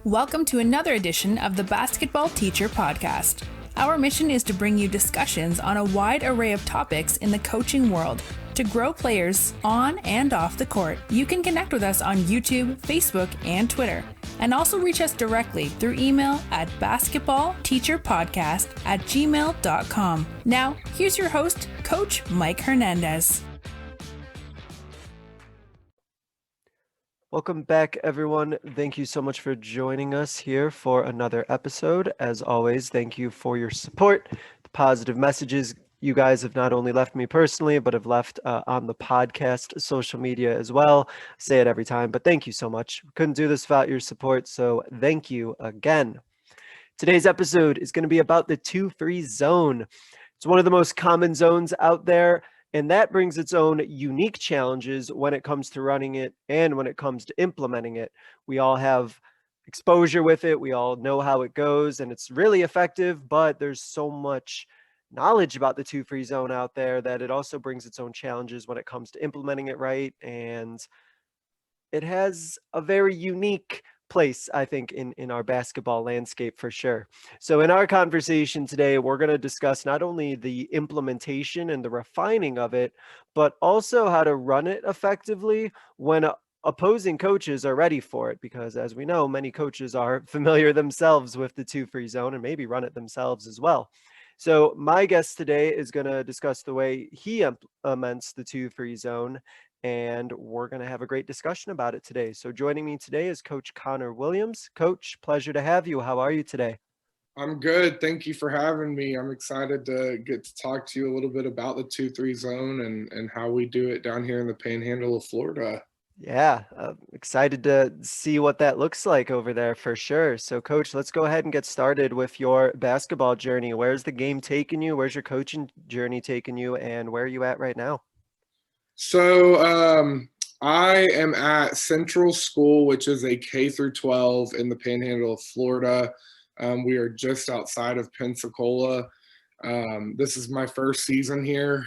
Welcome to another edition of the Basketball Teacher Podcast. Our mission is to bring you discussions on a wide array of topics in the coaching world to grow players on and off the court. You can connect with us on YouTube, Facebook, and Twitter, and also reach us directly through email at basketballteacherpodcast@gmail.com. Now, here's your host, Coach Mike Hernandez. Welcome back, everyone. Thank you so much for joining us here for another episode. As always, thank you for your support, the positive messages you guys have not only left me personally, but have left on the podcast, social media as well. I say it every time, but thank you so much. We couldn't do this without your support, so thank you again. Today's episode is going to be about the 2-free zone. It's one of the most common zones out there, and that brings its own unique challenges when it comes to running it and when it comes to implementing it. We all have exposure with it. We all know how it goes, and it's really effective, but there's so much knowledge about the 2-free zone out there that it also brings its own challenges when it comes to implementing it right. And it has a very unique place, I think, in our basketball landscape for sure. So in our conversation today, we're going to discuss not only the implementation and the refining of it, but also how to run it effectively when opposing coaches are ready for it. Because as we know, many coaches are familiar themselves with the 2-free zone and maybe run it themselves as well. So my guest today is going to discuss the way he implements the 2-free zone, and we're going to have a great discussion about it today. So joining me today is Coach Connor Williams. Coach, pleasure to have you. How are you today? I'm good. Thank you for having me. I'm excited to get to talk to you a little bit about the 2-3 zone and how we do it down here in the Panhandle of Florida. Yeah, excited to see what that looks like over there for sure. So Coach, let's go ahead and get started with your basketball journey. Where's the game taking you? Where's your coaching journey taking you? And where are you at right now? So I am at Central School, which is a K-12 in the Panhandle of Florida. We are just outside of Pensacola. This is my first season here.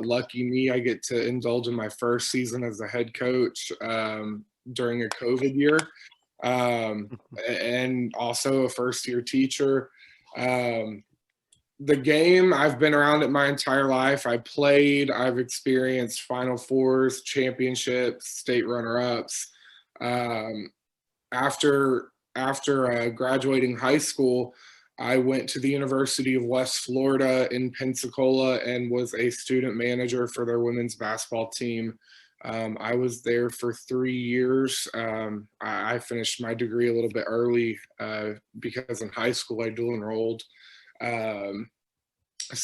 Lucky me, I get to indulge in my first season as a head coach during a COVID year, and also a first-year teacher. The game, I've been around it my entire life. I've experienced Final Fours, championships, state runner-ups. After graduating high school, I went to the University of West Florida in Pensacola and was a student manager for their women's basketball team. I was there for 3 years. I finished my degree a little bit early because in high school I dual enrolled. So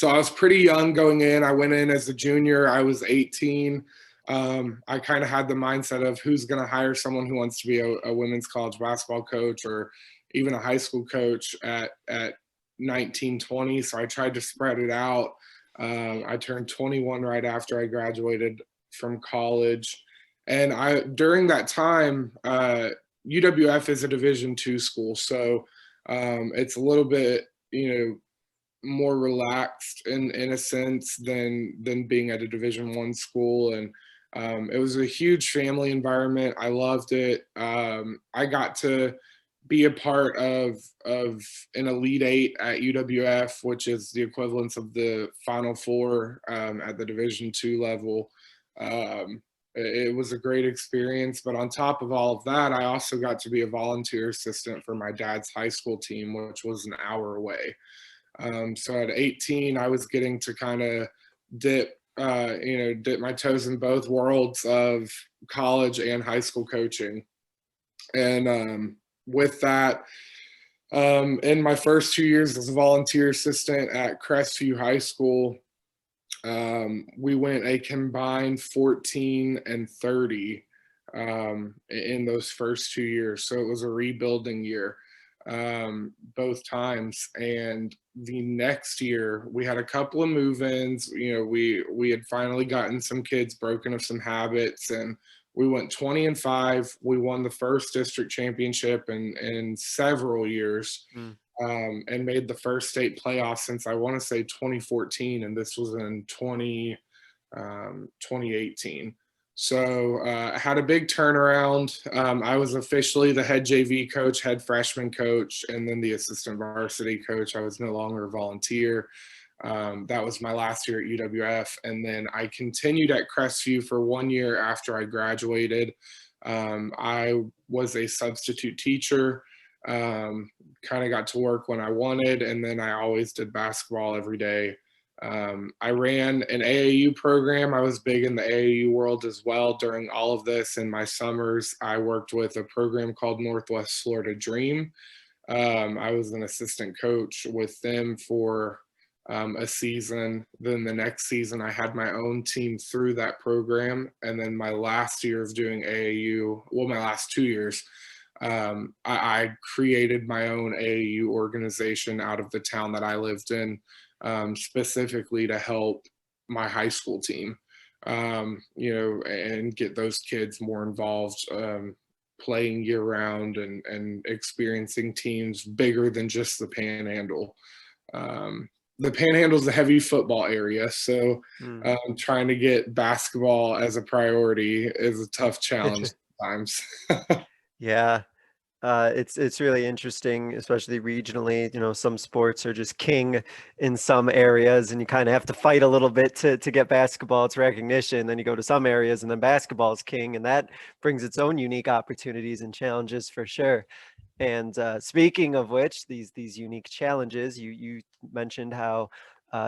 I was pretty young going in. I went in as a junior. I was 18. I kind of had the mindset of who's going to hire someone who wants to be a women's college basketball coach or even a high school coach at 19, 20. So I tried to spread it out. I turned 21 right after I graduated from college. And during that time, UWF is a Division II school. So it's a little bit, more relaxed in a sense than being at a Division I school. And it was a huge family environment. I loved it. I got to be a part of an Elite Eight at UWF, which is the equivalence of the Final Four at the Division II level. It was a great experience, but on top of all of that, I also got to be a volunteer assistant for my dad's high school team, which was an hour away. So at 18, I was getting to kind of dip my toes in both worlds of college and high school coaching. And with that, in my first 2 years as a volunteer assistant at Crestview High School, we went a combined 14-30 in those first 2 years. So it was a rebuilding year both times. And the next year we had a couple of move-ins. We had finally gotten some kids broken of some habits, and we went 20-5. We won the first district championship in several years, and made the first state playoff since I want to say 2014, and this was in 2018. So I had a big turnaround. I was officially the head JV coach, head freshman coach, and then the assistant varsity coach. I was no longer a volunteer. That was my last year at UWF. And then I continued at Crestview for 1 year after I graduated. I was a substitute teacher, kind of got to work when I wanted, and then I always did basketball every day. I ran an AAU program. I was big in the AAU world as well during all of this. In my summers, I worked with a program called Northwest Florida Dream. I was an assistant coach with them for a season. Then the next season, I had my own team through that program. And then my last year of doing AAU, well, my last 2 years, I created my own AAU organization out of the town that I lived in, specifically to help my high school team, and get those kids more involved, playing year round and experiencing teams bigger than just the Panhandle. The Panhandle is a heavy football area, so trying to get basketball as a priority is a tough challenge sometimes. Yeah. It's really interesting, especially regionally. Some sports are just king in some areas, and you kind of have to fight a little bit to get basketball its recognition. Then you go to some areas, and then basketball is king, and that brings its own unique opportunities and challenges for sure. And speaking of which, these unique challenges, you mentioned how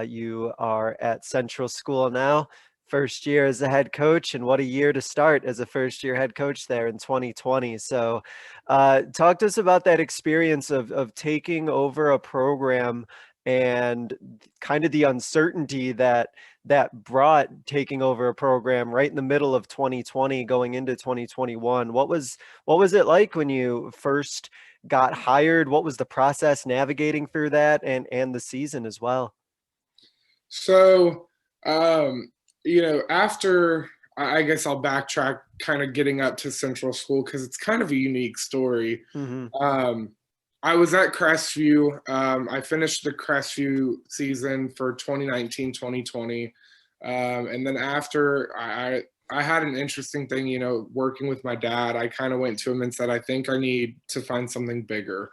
you are at Central School now. First year as a head coach, and what a year to start as a first year head coach there in 2020. So talk to us about that experience of taking over a program and kind of the uncertainty that brought taking over a program right in the middle of 2020 going into 2021. What was it like when you first got hired? What was the process navigating through that and the season as well? So after, I guess I'll backtrack, kind of getting up to Central School, because it's kind of a unique story. Mm-hmm. I was at Crestview. I finished the Crestview season for 2019, 2020. And then after I had an interesting thing, working with my dad. I kind of went to him and said, I think I need to find something bigger.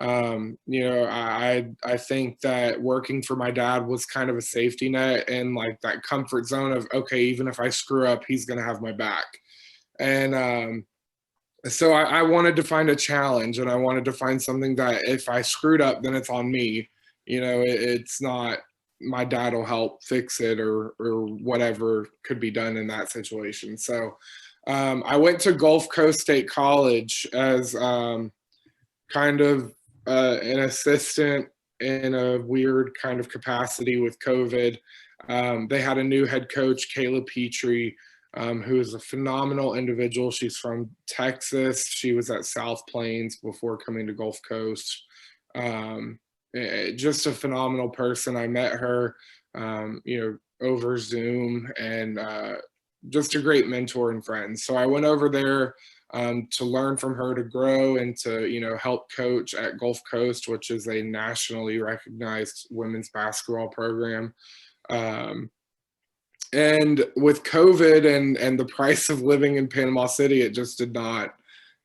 I think that working for my dad was kind of a safety net and like that comfort zone of, okay, even if I screw up, he's going to have my back. And so I wanted to find a challenge, and I wanted to find something that if I screwed up, then it's on me. It's not, my dad will help fix it or whatever could be done in that situation. So I went to Gulf Coast State College as kind of an assistant in a weird kind of capacity with COVID. They had a new head coach, Kayla Petrie, who is a phenomenal individual. She's from Texas. She was at South Plains before coming to Gulf Coast. Just a phenomenal person. I met her, over Zoom, and just a great mentor and friend. So I went over there to learn from her, to grow, and to, help coach at Gulf Coast, which is a nationally recognized women's basketball program. And with COVID and the price of living in Panama City, it just did not,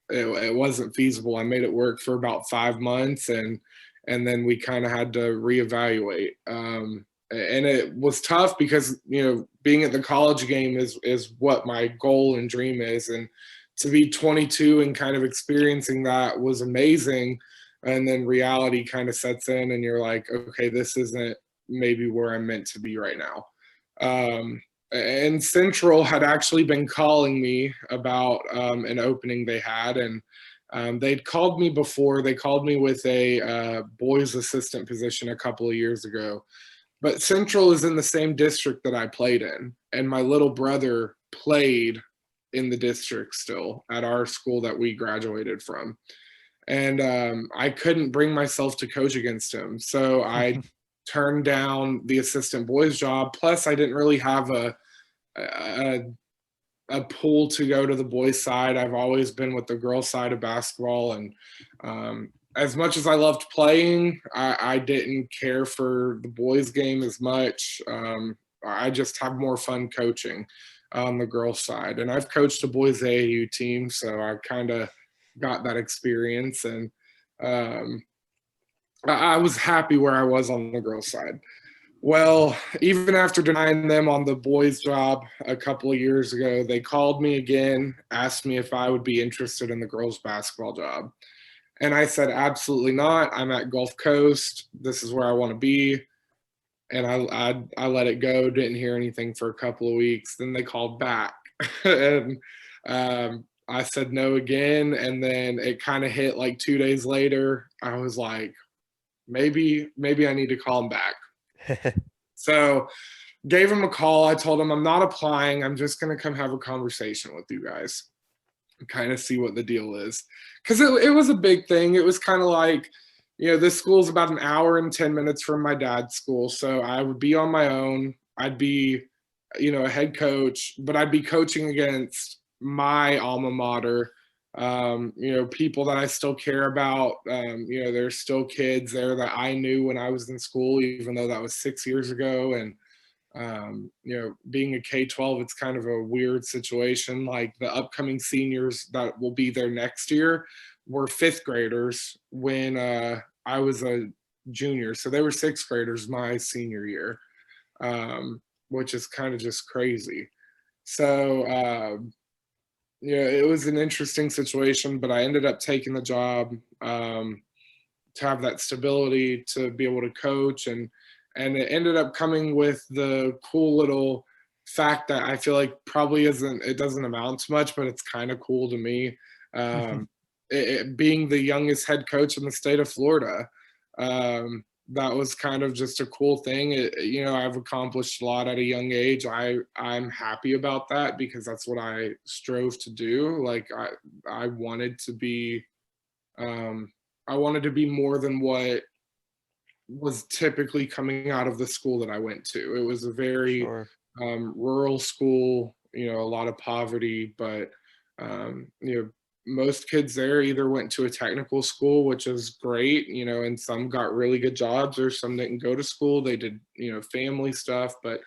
it wasn't feasible. I made it work for about 5 months, and then we kind of had to reevaluate. And it was tough because, being at the college game is what my goal and dream is. And to be 22 and kind of experiencing that was amazing. And then reality kind of sets in, and you're like, okay, this isn't maybe where I'm meant to be right now. And Central had actually been calling me about an opening they had, and they'd called me before. They called me with a boys assistant position a couple of years ago. But Central is in the same district that I played in, and my little brother played in the district still at our school that we graduated from. And I couldn't bring myself to coach against him. So I turned down the assistant boys job. Plus, I didn't really have a pull to go to the boys side. I've always been with the girls side of basketball. And as much as I loved playing, I didn't care for the boys game as much. I just have more fun coaching. on the girls' side. And I've coached a boys AAU team, so I kind of got that experience. And I was happy where I was on the girls' side. Well, even after denying them on the boys' job a couple of years ago, they called me again, asked me if I would be interested in the girls' basketball job. And I said, absolutely not. I'm at Gulf Coast. This is where I want to be. And I let it go, didn't hear anything for a couple of weeks. Then they called back. And I said no again. And then it kind of hit like 2 days later. I was like, maybe I need to call them back. So gave him a call. I told him I'm not applying. I'm just going to come have a conversation with you guys and kind of see what the deal is. Because it was a big thing. It was kind of like, this school's about an hour and 10 minutes from my dad's school. So I would be on my own. I'd be, a head coach, but I'd be coaching against my alma mater. People that I still care about. There's still kids there that I knew when I was in school, even though that was 6 years ago. And, being a K-12, it's kind of a weird situation. Like the upcoming seniors that will be there next year were fifth graders when I was a junior. So they were sixth graders my senior year, which is kind of just crazy. So, it was an interesting situation, but I ended up taking the job to have that stability, to be able to coach. And it ended up coming with the cool little fact that I feel like probably it doesn't amount to much, but it's kind of cool to me. Being the youngest head coach in the state of Florida, that was kind of just a cool thing. I've accomplished a lot at a young age. I'm happy about that because that's what I strove to do. Like I wanted to be, more than what was typically coming out of the school that I went to. It was a very rural school, a lot of poverty, but most kids there either went to a technical school, which is great, and some got really good jobs, or some didn't go to school. They did, family stuff, but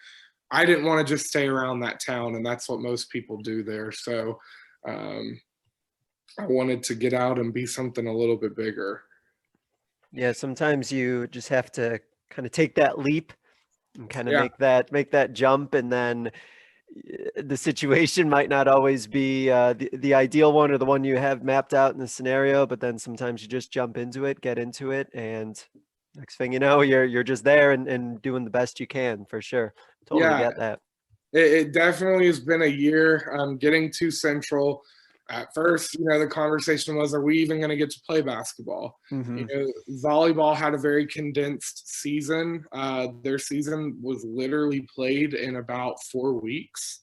I didn't want to just stay around that town, and that's what most people do there. So I wanted to get out and be something a little bit bigger. Yeah, sometimes you just have to kind of take that leap and kind of Yeah. make that jump, and then the situation might not always be the ideal one or the one you have mapped out in the scenario, but then sometimes you just jump into it, get into it, and next thing you know, you're just there and doing the best you can, for sure. Totally Yeah, get that. it definitely has been a year. Getting to Central. At first, the conversation was, are we even going to get to play basketball? Mm-hmm. Volleyball had a very condensed season. Their season was literally played in about 4 weeks.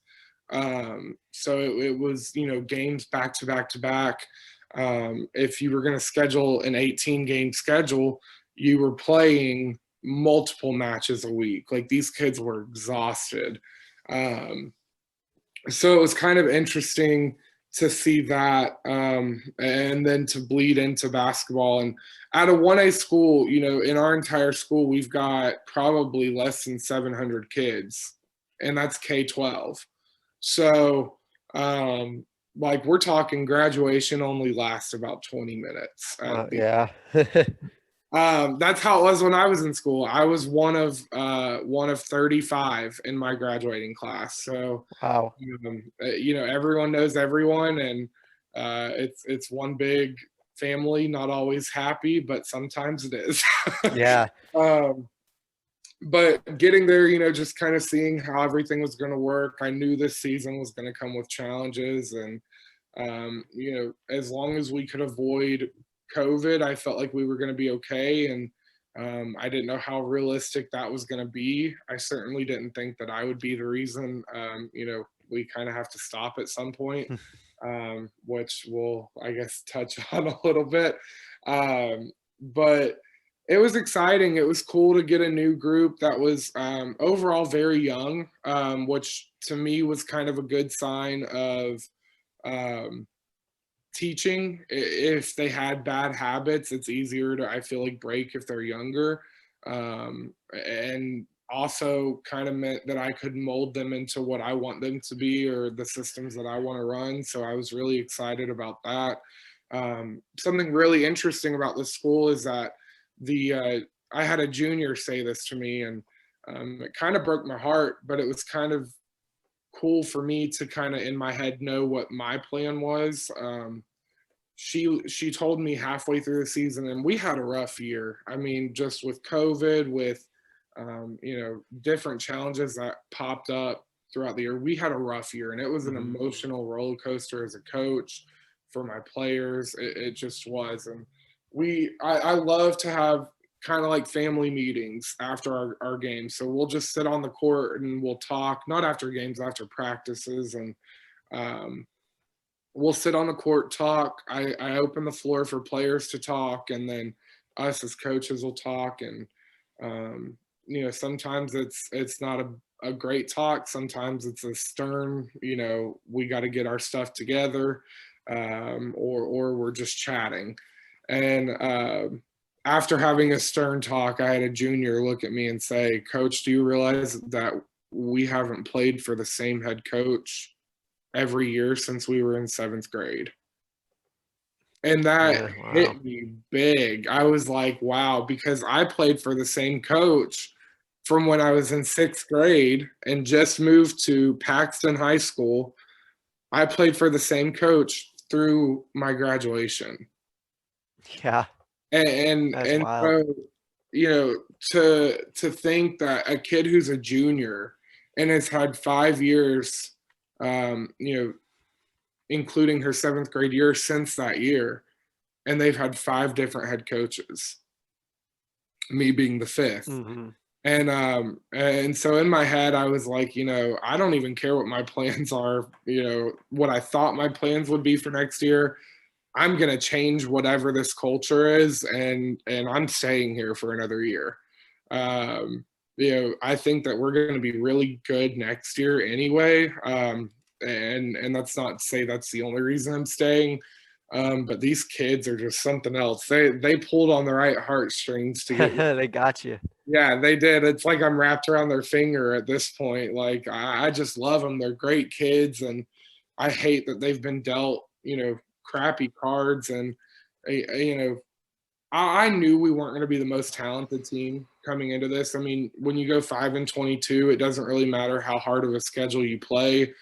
So it was, games back to back to back. If you were going to schedule an 18-game schedule, you were playing multiple matches a week. Like these kids were exhausted. So it was kind of interesting to see that, and then to bleed into basketball. And at a 1A school, in our entire school, we've got probably less than 700 kids, and that's K-12. So, we're talking graduation only lasts about 20 minutes. Yeah. That's how it was when I was in school. I was one of 35 in my graduating class. So Wow. everyone knows everyone, and it's one big family. Not always happy, but sometimes it is. Yeah. But getting there, just kind of seeing how everything was going to work. I knew this season was going to come with challenges, and as long as we could avoid COVID, I felt like we were going to be okay. And I didn't know how realistic that was going to be. I certainly didn't think that I would be the reason. We kind of have to stop at some point, which we'll, I guess, touch on a little bit. But it was exciting. It was cool to get a new group that was overall very young, which to me was kind of a good sign of teaching. If they had bad habits, it's easier to, I feel like, break if they're younger. And also kind of meant that I could mold them into what I want them to be or the systems that I want to run. So I was really excited about that. Something really interesting about the school is that I had a junior say this to me, and it kind of broke my heart, but it was kind of cool for me to kind of in my head know what my plan was. She told me halfway through the season, and we had a rough year. I mean, just with COVID, with different challenges that popped up throughout the year. We had a rough year, and it was an emotional roller coaster as a coach for my players. It just was. And I love to have kind of like family meetings after our games. So we'll just sit on the court and we'll talk, not after games, after practices. And we'll sit on the court, talk. I open the floor for players to talk, and then us as coaches will talk. And sometimes it's not a great talk. Sometimes it's a stern, we got to get our stuff together, or we're just chatting. And after having a stern talk, I had a junior look at me and say, "Coach, do you realize that we haven't played for the same head coach every year since we were in 7th grade?" And that hit me big. I was like, wow, because I played for the same coach from when I was in 6th grade and just moved to Paxton High School. I played for the same coach through my graduation. Yeah. And so, to think that a kid who's a junior and has had 5 years, including her 7th grade year since that year, and they've had 5 different head coaches, me being the 5th. Mm-hmm. And so in my head, I was like, I don't even care what my plans are, what I thought my plans would be for next year. I'm going to change whatever this culture is, and I'm staying here for another year. I think that we're going to be really good next year anyway. And that's not to say that's the only reason I'm staying. But these kids are just something else. They pulled on the right heartstrings to get They got you. Yeah, they did. It's like I'm wrapped around their finger at this point. Like, I just love them. They're great kids, and I hate that they've been dealt, crappy cards. And I knew we weren't going to be the most talented team coming into this. I mean, when you go 5-22, it doesn't really matter how hard of a schedule you play.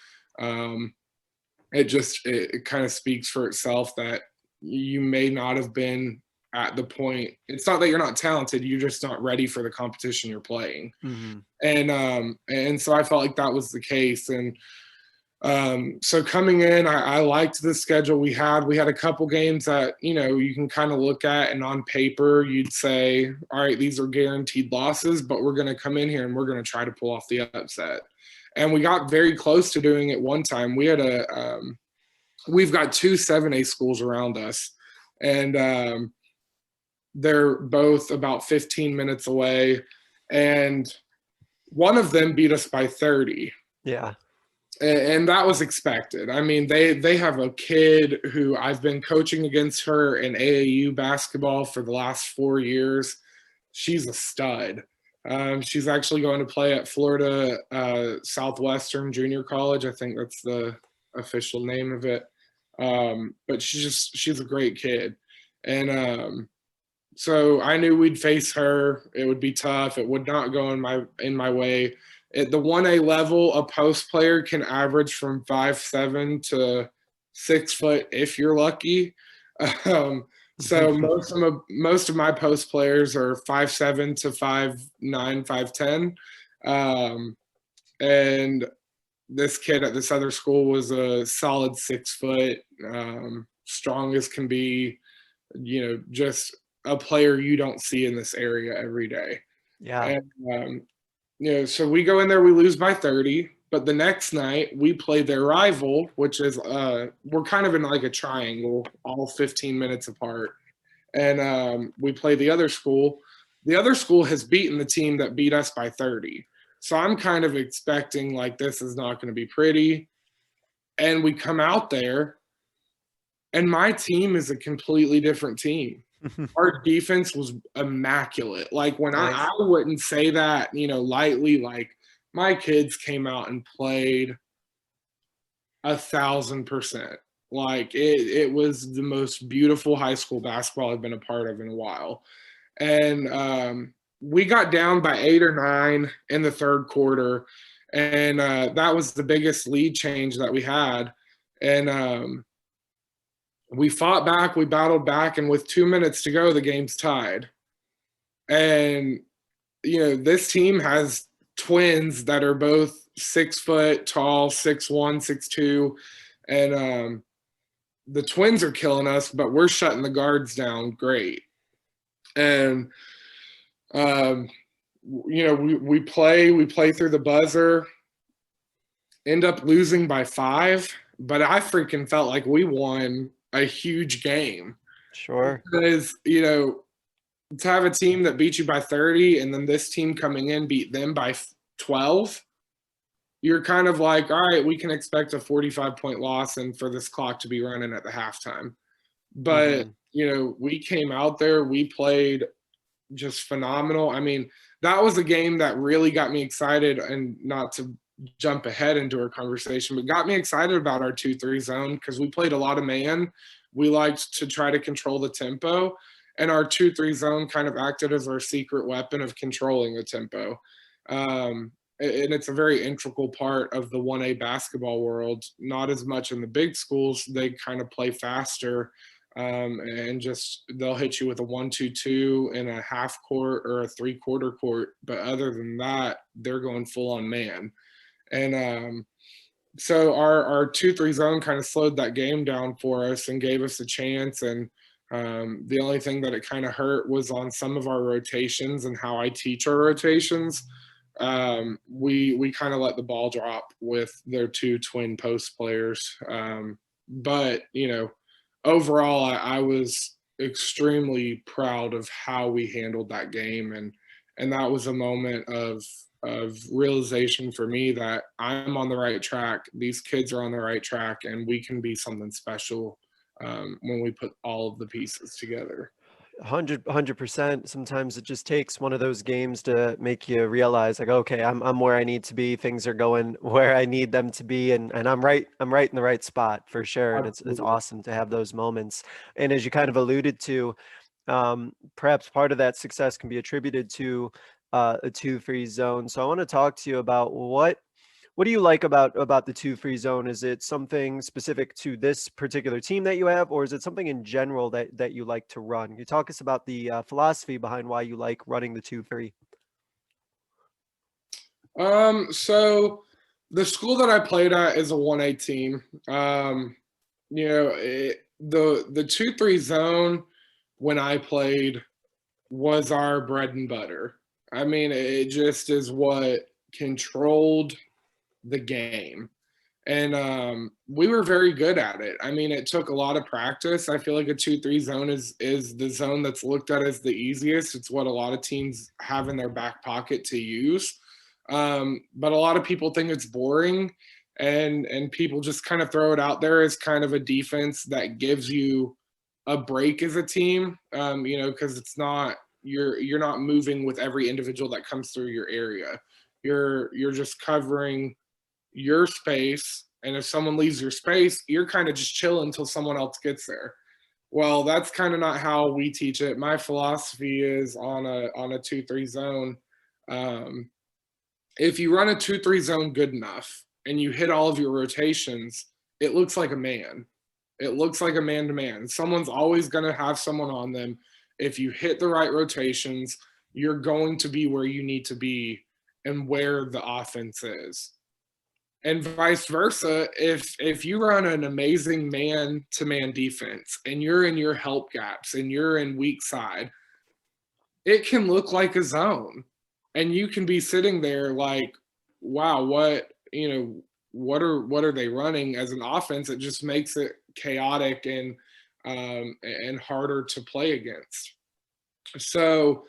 It kind of speaks for itself that you may not have been at the point. It's not that you're not talented, you're just not ready for the competition you're playing. Mm-hmm. And so I felt like that was the case. And so coming in, I liked the schedule we had. We had a couple games that, you can kind of look at, and on paper you'd say, all right, these are guaranteed losses, but we're going to come in here and we're going to try to pull off the upset. And we got very close to doing it one time. We had we've got 2 7A schools around us, and they're both about 15 minutes away, and one of them beat us by 30. Yeah. And that was expected. I mean, they have a kid who I've been coaching against her in AAU basketball for the last 4 years. She's a stud. She's actually going to play at Florida Southwestern Junior College. I think that's the official name of it. But she's a great kid. And so I knew we'd face her. It would be tough. It would not go in my way. At the 1A level, a post player can average from 5'7" to 6 foot if you're lucky. So most of my post players are 5'7" to 5'9", 5'10". And this kid at this other school was a solid 6 foot, strong as can be, just a player you don't see in this area every day. Yeah. And, so we go in there, we lose by 30, but the next night we play their rival, which is, we're kind of in like a triangle, all 15 minutes apart. And we play the other school. The other school has beaten the team that beat us by 30. So I'm kind of expecting like this is not going to be pretty. And we come out there, and my team is a completely different team. Our defense was immaculate. Like when Nice. I wouldn't say that, lightly, like my kids came out and played 1,000%. Like it was the most beautiful high school basketball I've been a part of in a while. And we got down by 8 or 9 in the third quarter. And that was the biggest lead change that we had. And we fought back, we battled back, and with 2 minutes to go, the game's tied. And, this team has twins that are both 6 foot tall, 6'1", 6'2", and the twins are killing us, but we're shutting the guards down great. And, we play through the buzzer, end up losing by 5, but I freaking felt like we won a huge game. Sure. Because, to have a team that beat you by 30 and then this team coming in beat them by 12, you're kind of like, all right, we can expect a 45-point loss and for this clock to be running at the halftime. But, we came out there, we played just phenomenal. I mean, that was a game that really got me excited, and not to jump ahead into our conversation, but got me excited about our 2-3 zone because we played a lot of man. We liked to try to control the tempo, and our 2-3 zone kind of acted as our secret weapon of controlling the tempo. And it's a very integral part of the 1A basketball world. Not as much in the big schools. They kind of play faster, and just they'll hit you with a 1-2-2 in a half court or a 3-quarter court. But other than that, they're going full on man. And so our 2-3 zone kind of slowed that game down for us and gave us a chance. And the only thing that it kind of hurt was on some of our rotations and how I teach our rotations. We kind of let the ball drop with their 2 twin post players. But, overall, I was extremely proud of how we handled that game. And that was a moment of realization for me that I'm on the right track. These kids are on the right track, and we can be something special when we put all of the pieces together. 100%. Sometimes it just takes one of those games to make you realize, like, okay, I'm where I need to be. Things are going where I need them to be, and I'm right in the right spot for sure. And it's awesome to have those moments. And as you kind of alluded to, perhaps part of that success can be attributed to a 2-3 zone. So I want to talk to you about what do you like about the 2-3 zone? Is it something specific to this particular team that you have, or is it something in general that you like to run? Can you talk us about the philosophy behind why you like running the 2-3? So the school that I played at is a 1A team. The 2-3 zone when I played was our bread and butter. I mean, it just is what controlled the game. And we were very good at it. I mean, it took a lot of practice. I feel like a 2-3 zone is the zone that's looked at as the easiest. It's what a lot of teams have in their back pocket to use. But a lot of people think it's boring, and people just kind of throw it out there as kind of a defense that gives you a break as a team, because it's not you're not moving with every individual that comes through your area. You're just covering your space, and if someone leaves your space, you're kind of just chilling until someone else gets there. Well, that's kind of not how we teach it. My philosophy is on a 2-3 zone. If you run a 2-3 zone good enough and you hit all of your rotations, it looks like a man. It looks like a man-to-man. Someone's always going to have someone on them. If you hit the right rotations, you're going to be where you need to be and where the offense is. And vice versa, if you run an amazing man-to-man defense and you're in your help gaps and you're in weak side, it can look like a zone. And you can be sitting there like, wow, what are they running as an offense? It just makes it chaotic and harder to play against. So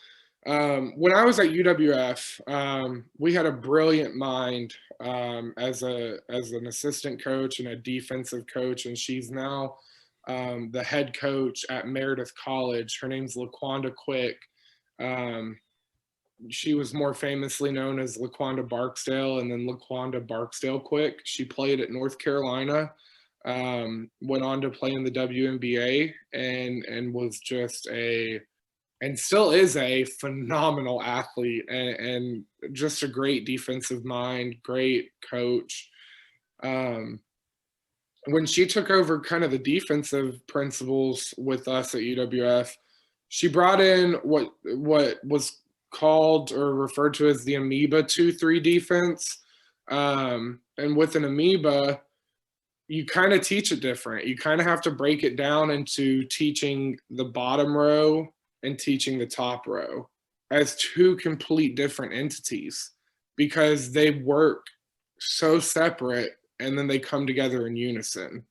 when I was at UWF, we had a brilliant mind as an assistant coach and a defensive coach, and she's now the head coach at Meredith College. Her name's LaQuanda Quick. She was more famously known as LaQuanda Barksdale, and then LaQuanda Barksdale Quick. She played at North Carolina, went on to play in the WNBA, and was just and still is a phenomenal athlete, and just a great defensive mind, great coach. When she took over kind of the defensive principles with us at UWF, she brought in what was called or referred to as the Amoeba 2-3 defense. And with an Amoeba, you kind of teach it different. You kind of have to break it down into teaching the bottom row and teaching the top row as two complete different entities, because they work so separate and then they come together in unison.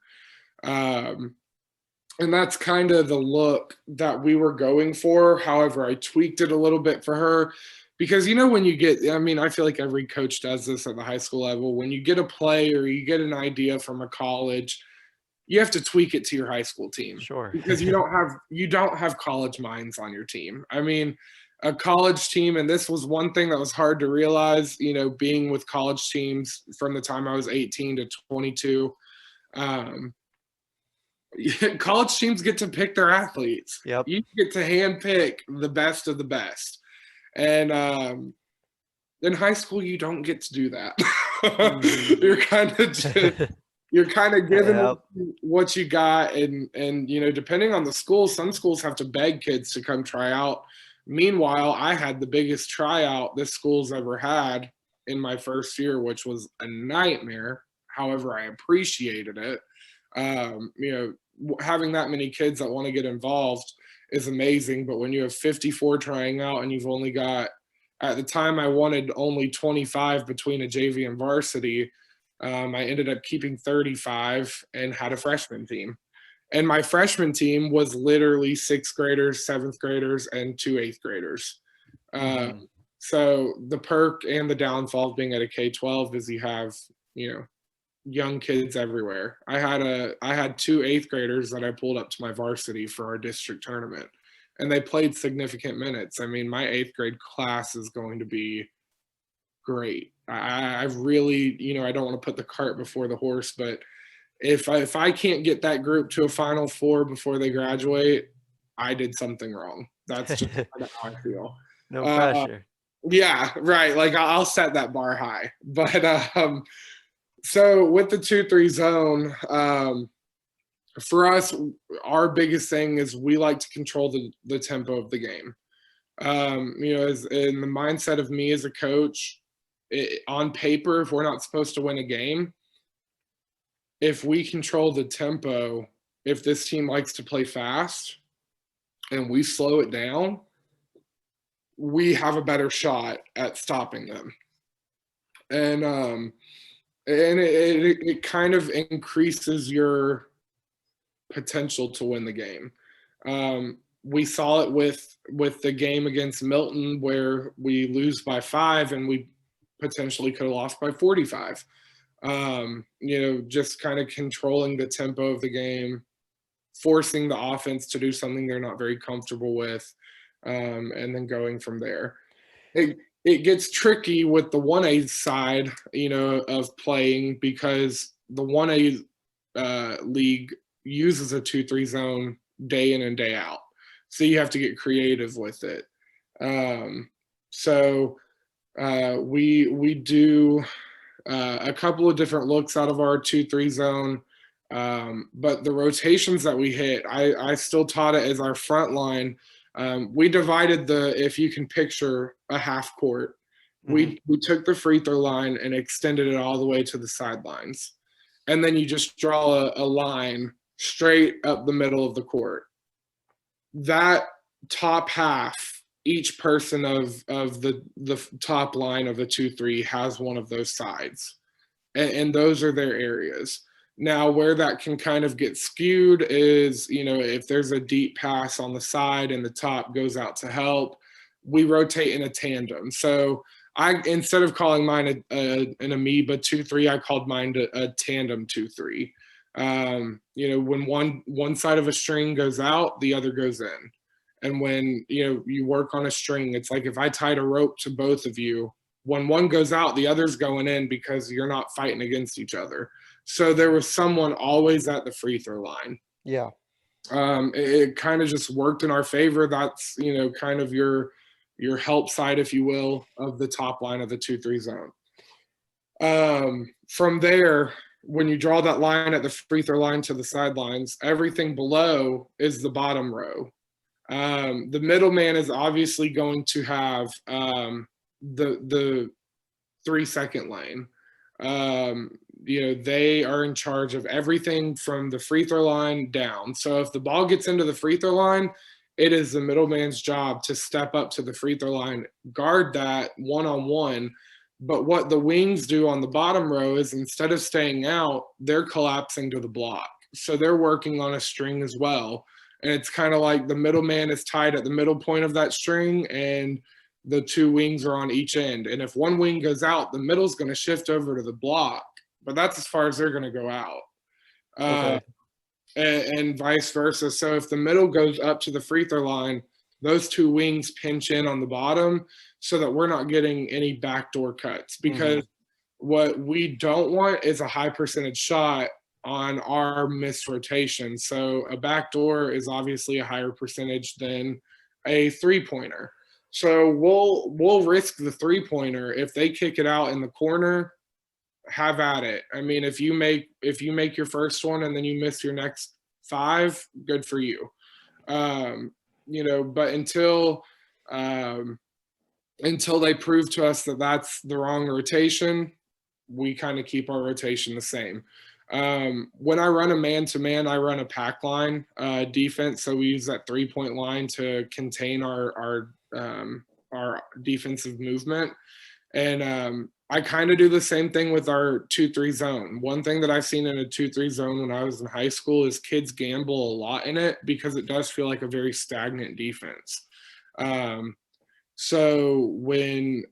And that's kind of the look that we were going for. However, I tweaked it a little bit for her because, when you get, I feel like every coach does this at the high school level. When you get a play or you get an idea from a college, you have to tweak it to your high school team. Sure. Because you don't have college minds on your team. A college team, and this was one thing that was hard to realize, being with college teams from the time I was 18 to 22. College teams get to pick their athletes. Yep. You get to hand pick the best of the best. And in high school, you don't get to do that. Mm-hmm. You're kind of given what you got, and depending on the school, some schools have to beg kids to come try out. Meanwhile, I had the biggest tryout this school's ever had in my first year, which was a nightmare. However, I appreciated it. Having that many kids that want to get involved is amazing, but when you have 54 trying out and you've only got, at the time I wanted only 25 between a JV and varsity, I ended up keeping 35 and had a freshman team. And my freshman team was literally 6th graders, 7th graders, and 2 8th graders. So the perk and the downfall of being at a K-12 is you have, young kids everywhere. I had 2 8th graders that I pulled up to my varsity for our district tournament, and they played significant minutes. My 8th grade class is going to be great. I really, I don't want to put the cart before the horse, but if I can't get that group to a Final Four before they graduate, I did something wrong. That's just kind of how I feel. No pressure. Yeah, right. Like I'll set that bar high. But so with the 2-3 zone, for us, our biggest thing is we like to control the tempo of the game. As in the mindset of me as a coach, on paper, if we're not supposed to win a game, if we control the tempo, if this team likes to play fast and we slow it down, we have a better shot at stopping them. And it kind of increases your potential to win the game. We saw it with the game against Milton where we lose by 5 and we potentially could have lost by 45. Just kind of controlling the tempo of the game, forcing the offense to do something they're not very comfortable with, and then going from there. It gets tricky with the 1A side, of playing, because the 1A league uses a 2-3 zone day in and day out. So you have to get creative with it. We do a couple of different looks out of our 2-3 zone. But the rotations that we hit, I still taught it as our front line. We divided if you can picture a half court, we took the free throw line and extended it all the way to the sidelines. And then you just draw a line straight up the middle of the court. That top half, each person of the top line of the 2-3 has one of those sides. And those are their areas. Now, where that can kind of get skewed is, if there's a deep pass on the side and the top goes out to help, we rotate in a tandem. So instead of calling mine an Amoeba 2-3, I called mine a tandem 2-3. When one side of a string goes out, the other goes in. And when, you work on a string, it's like if I tied a rope to both of you, when one goes out, the other's going in because you're not fighting against each other. So there was someone always at the free throw line. Yeah. It kind of just worked in our favor. That's, kind of your help side, if you will, of the top line of the 2-3 zone. From there, when you draw that line at the free throw line to the sidelines, everything below is the bottom row. The middleman is obviously going to have the 3-second lane. They are in charge of everything from the free throw line down. So if the ball gets into the free throw line, it is the middleman's job to step up to the free throw line, guard that one-on-one. But what the wings do on the bottom row is instead of staying out, they're collapsing to the block. So they're working on a string as well. And it's kind of like the middleman is tied at the middle point of that string and the two wings are on each end. And if one wing goes out, the middle's going to shift over to the block. But that's as far as they're going to go out. Okay. And vice versa. So if the middle goes up to the free throw line, those two wings pinch in on the bottom so that we're not getting any backdoor cuts. Because what we don't want is a high percentage shot on our missed rotation. So a backdoor is obviously a higher percentage than a three-pointer. So we'll risk the three-pointer. If they kick it out in the corner, have at it. I mean, if you make your first one and then you miss your next 5, good for you. But until they prove to us that that's the wrong rotation, we kind of keep our rotation the same. When I run a man-to-man, I run a pack line defense. So we use that 3-point line to contain our defensive movement. And I kind of do the same thing with our 2-3 zone. One thing that I've seen in a 2-3 zone when I was in high school is kids gamble a lot in it because it does feel like a very stagnant defense. So when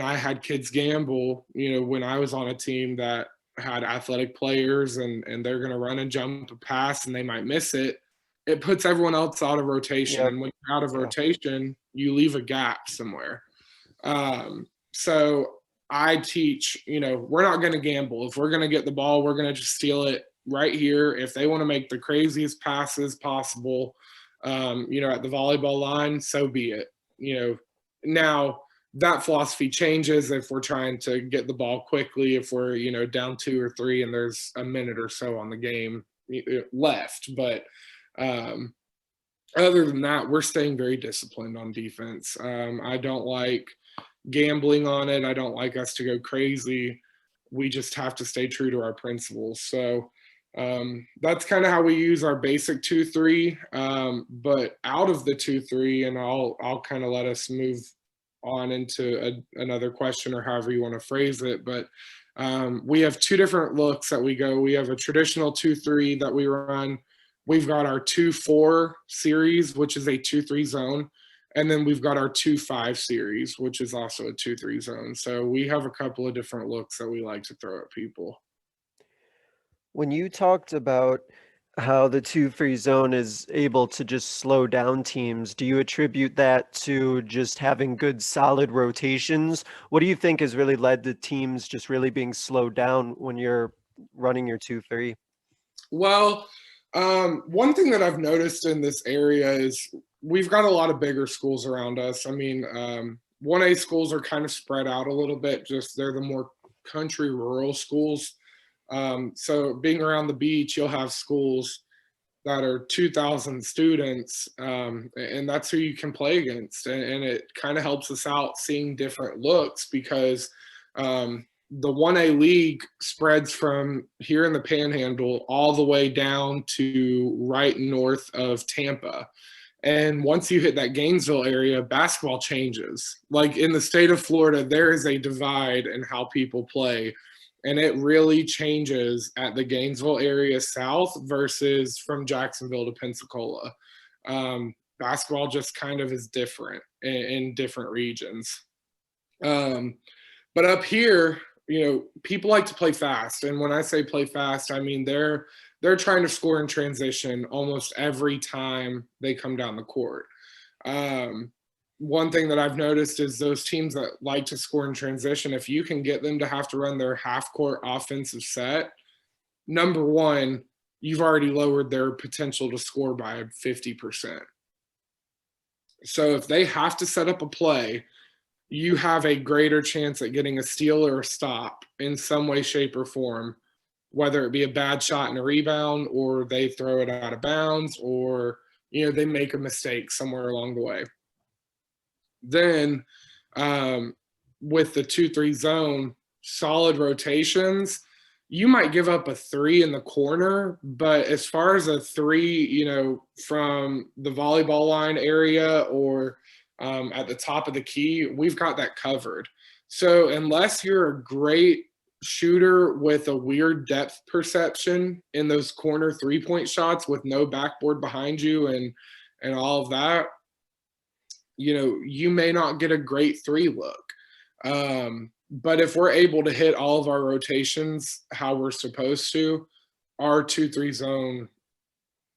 I had kids gamble, when I was on a team that had athletic players and they're going to run and jump a pass and they might miss it, it puts everyone else out of rotation. Yep. And when you're out of rotation, you leave a gap somewhere. So I teach, we're not going to gamble. If we're going to get the ball, we're going to just steal it right here. If they want to make the craziest passes possible, at the volleyball line, so be it. Now that philosophy changes if we're trying to get the ball quickly, if we're, down 2 or 3 and there's a minute or so on the game left. But other than that, we're staying very disciplined on defense. I don't like gambling on it. I don't like us to go crazy. We just have to stay true to our principles. So that's kind of how we use our basic 2-3. But out of the 2-3, and I'll kind of let us move on into another question or however you want to phrase it. But we have 2 different looks that we go. We have a traditional 2-3 that we run. We've got our 2-4 series, which is a 2-3 zone. And then we've got our 2-5 series, which is also a 2-3 zone. So we have a couple of different looks that we like to throw at people. When you talked about how the 2-3 zone is able to just slow down teams, do you attribute that to just having good solid rotations? What do you think has really led to teams just really being slowed down when you're running your 2-3? Well, one thing that I've noticed in this area is we've got a lot of bigger schools around us. I mean, 1A schools are kind of spread out a little bit, just they're the more country rural schools. So being around the beach, you'll have schools that are 2,000 students, and that's who you can play against. And it kind of helps us out seeing different looks because the 1A league spreads from here in the Panhandle all the way down to right north of Tampa. And once you hit that Gainesville area, basketball changes. Like in the state of Florida, there is a divide in how people play. And it really changes at the Gainesville area south versus from Jacksonville to Pensacola. Basketball just kind of is different in different regions. But up here, people like to play fast. And when I say play fast, I mean they're they're trying to score in transition almost every time they come down the court. One thing that I've noticed is those teams that like to score in transition, if you can get them to have to run their half-court offensive set, number one, you've already lowered their potential to score by 50%. So if they have to set up a play, you have a greater chance at getting a steal or a stop in some way, shape, or form, whether it be a bad shot and a rebound, or they throw it out of bounds, or they make a mistake somewhere along the way. Then with the 2-3 zone, solid rotations, you might give up a 3 in the corner, but as far as a 3, from the volleyball line area or at the top of the key, we've got that covered. So unless you're a great shooter with a weird depth perception in those corner 3-point shots with no backboard behind you and all of that, you may not get a great 3 look. But if we're able to hit all of our rotations how we're supposed to, our 2-3 zone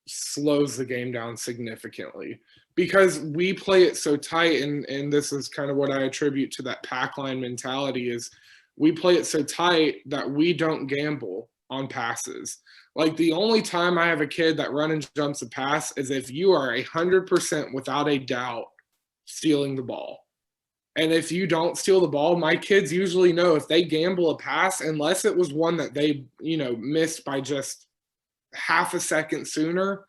slows the game down significantly because we play it so tight. And this is kind of what I attribute to that pack line mentality is we play it so tight that we don't gamble on passes. Like the only time I have a kid that run and jumps a pass is if you are 100% without a doubt stealing the ball. And if you don't steal the ball, my kids usually know if they gamble a pass, unless it was one that they, missed by just half a second sooner,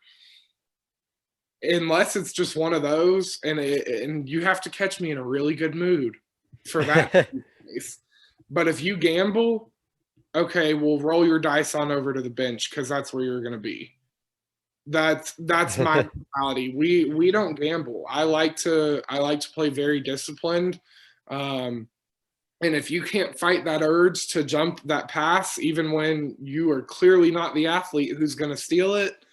unless it's just one of those, and you have to catch me in a really good mood for that. But if you gamble, okay, we'll roll your dice on over to the bench because that's where you're going to be. That's my mentality. We don't gamble. I like to play very disciplined. And if you can't fight that urge to jump that pass, even when you are clearly not the athlete who's going to steal it,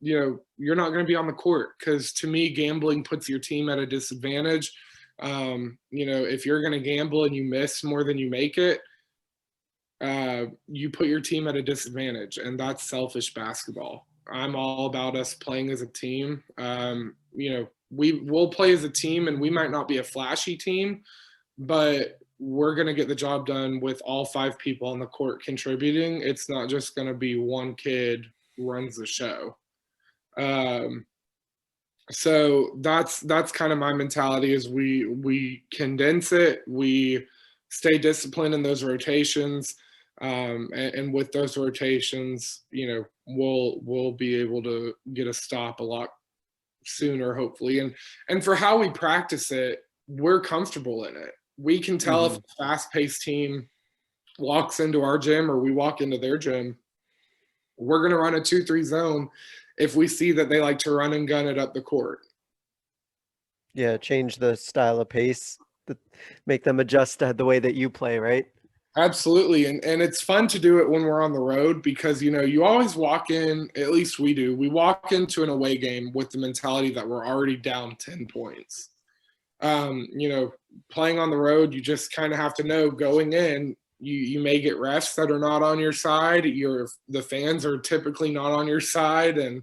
you're not going to be on the court. Because to me, gambling puts your team at a disadvantage. If you're going to gamble and you miss more than you make it, you put your team at a disadvantage, and that's selfish basketball. I'm all about us playing as a team. We will play as a team, and we might not be a flashy team, but we're going to get the job done with all 5 people on the court contributing. It's not just going to be one kid runs the show. So that's kind of my mentality is we condense it. We stay disciplined in those rotations. And with those rotations, we'll be able to get a stop a lot sooner, hopefully. And for how we practice it, we're comfortable in it. We can tell if a fast-paced team walks into our gym or we walk into their gym, we're going to run a 2-3 zone if we see that they like to run and gun it up the court. Yeah, change the style of pace, make them adjust to the way that you play, right? Absolutely. And it's fun to do it when we're on the road because, you always walk in, at least we do, we walk into an away game with the mentality that we're already down 10 points. Playing on the road, you just kind of have to know going in, you may get refs that are not on your side. The fans are typically not on your side, and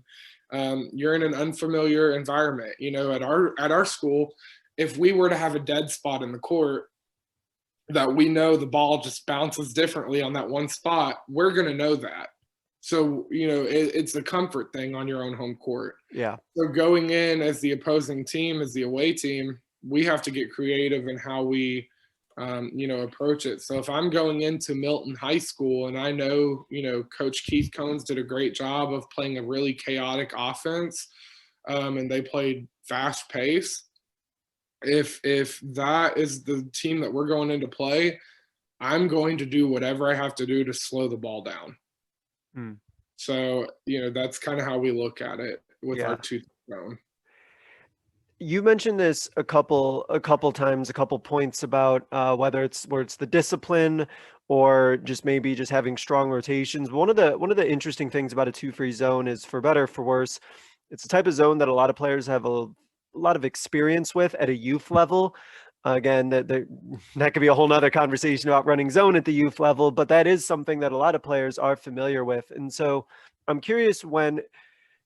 you're in an unfamiliar environment. At our school, if we were to have a dead spot in the court, that we know the ball just bounces differently on that one spot, we're going to know that. So, it's a comfort thing on your own home court. Yeah. So going in as the opposing team, as the away team, we have to get creative in how we, approach it. So if I'm going into Milton High School and I know, Coach Keith Cones did a great job of playing a really chaotic offense, and they played fast pace, if that is the team that we're going into play, I'm going to do whatever I have to do to slow the ball down. So, that's kind of how we look at it with our 2-3 zone. You mentioned this a couple times, a couple points about whether it's the discipline or just maybe just having strong rotations. One of the interesting things about a 2-3 zone is, for better or for worse, it's the type of zone that a lot of players have a lot of experience with at a youth level. Again, that could be a whole nother conversation about running zone at the youth level, but that is something that a lot of players are familiar with. And so I'm curious, when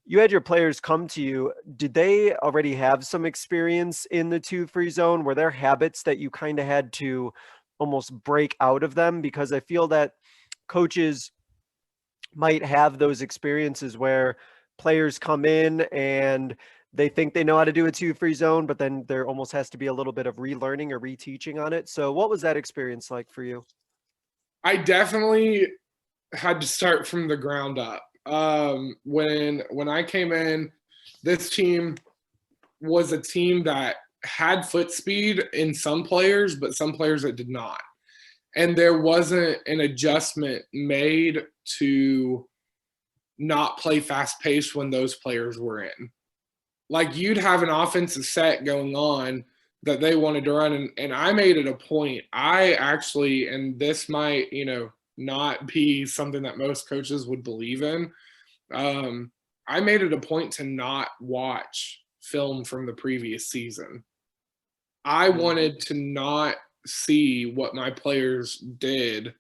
you had your players come to you, did they already have some experience in the 2-3 zone? Were there habits that you kind of had to almost break out of them? Because I feel that coaches might have those experiences where players come in and they think they know how to do a 2-3 zone, but then there almost has to be a little bit of relearning or reteaching on it. So what was that experience like for you? I definitely had to start from the ground up. When I came in, this team was a team that had foot speed in some players, but some players that did not. And there wasn't an adjustment made to not play fast paced when those players were in. Like, you'd have an offensive set going on that they wanted to run. And I made it a point. I actually, and this might, not be something that most coaches would believe in. I made it a point to not watch film from the previous season. I wanted to not see what my players did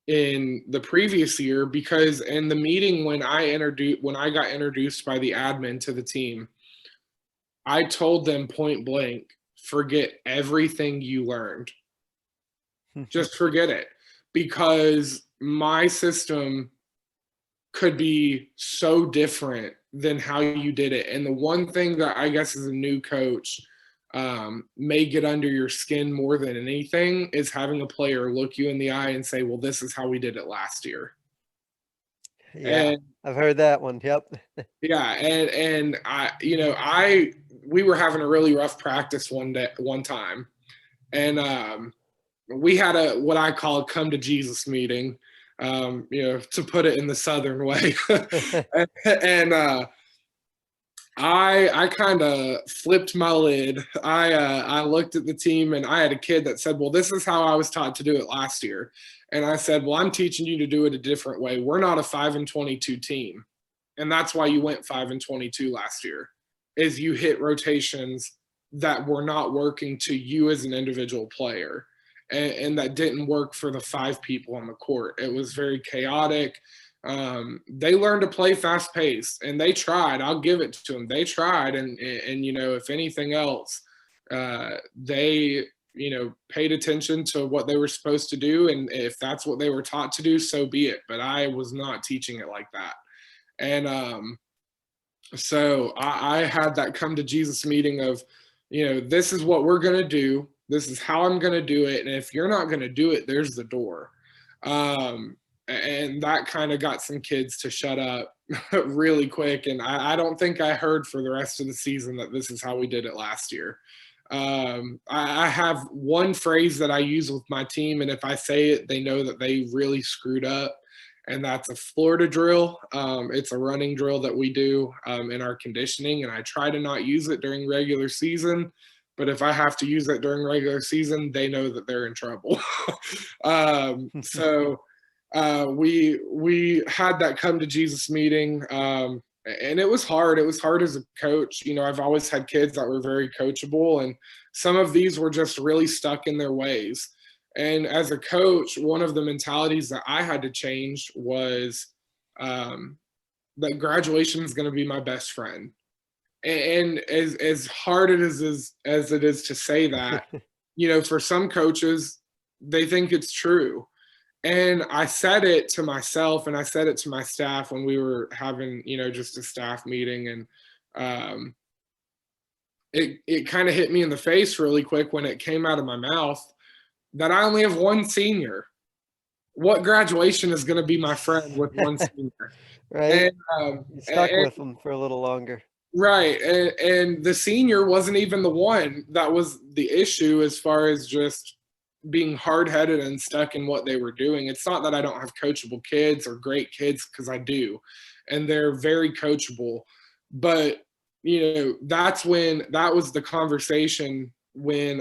in the previous year, because in the meeting when I got introduced by the admin to the team, I told them point blank, forget everything you learned. Just forget it, because my system could be so different than how you did it. And the one thing that I guess as a new coach may get under your skin more than anything is having a player look you in the eye and say, well, this is how we did it last year. Yeah, and I've heard that one. Yep. Yeah. And we were having a really rough practice one time. And we had what I call a come to Jesus meeting, to put it in the Southern way. and I kind of flipped my lid. I looked at the team, and I had a kid that said, well, this is how I was taught to do it last year. And I said, well, I'm teaching you to do it a different way. We're not a 5-22 team. And that's why you went 5-22 last year, is you hit rotations that were not working to you as an individual player. And that didn't work for the 5 people on the court. It was very chaotic. They learned to play fast paced, and they tried. I'll give it to them. They tried. And if anything else, they, paid attention to what they were supposed to do. And if that's what they were taught to do, so be it. But I was not teaching it like that. And so I had that come to Jesus meeting of, this is what we're going to do. This is how I'm going to do it. And if you're not going to do it, there's the door. And that kind of got some kids to shut up really quick. And I don't think I heard for the rest of the season that this is how we did it last year. I have one phrase that I use with my team, and if I say it, they know that they really screwed up. And that's a Florida drill. It's a running drill that we do in our conditioning. And I try to not use it during regular season. But if I have to use it during regular season, they know that they're in trouble. So we had that come to Jesus meeting. And it was hard. It was hard as a coach. I've always had kids that were very coachable. And some of these were just really stuck in their ways. And as a coach, one of the mentalities that I had to change was that graduation is going to be my best friend. And as hard as it is to say that, for some coaches, they think it's true. And I said it to myself, and I said it to my staff when we were having, just a staff meeting. And it kind of hit me in the face really quick when it came out of my mouth that I only have one senior. What graduation is going to be my friend with one senior? Right. And, you stuck with them for a little longer. Right. And the senior wasn't even the one that was the issue as far as just being hard-headed and stuck in what they were doing. It's not that I don't have coachable kids or great kids, because I do. And they're very coachable. But, that was the conversation when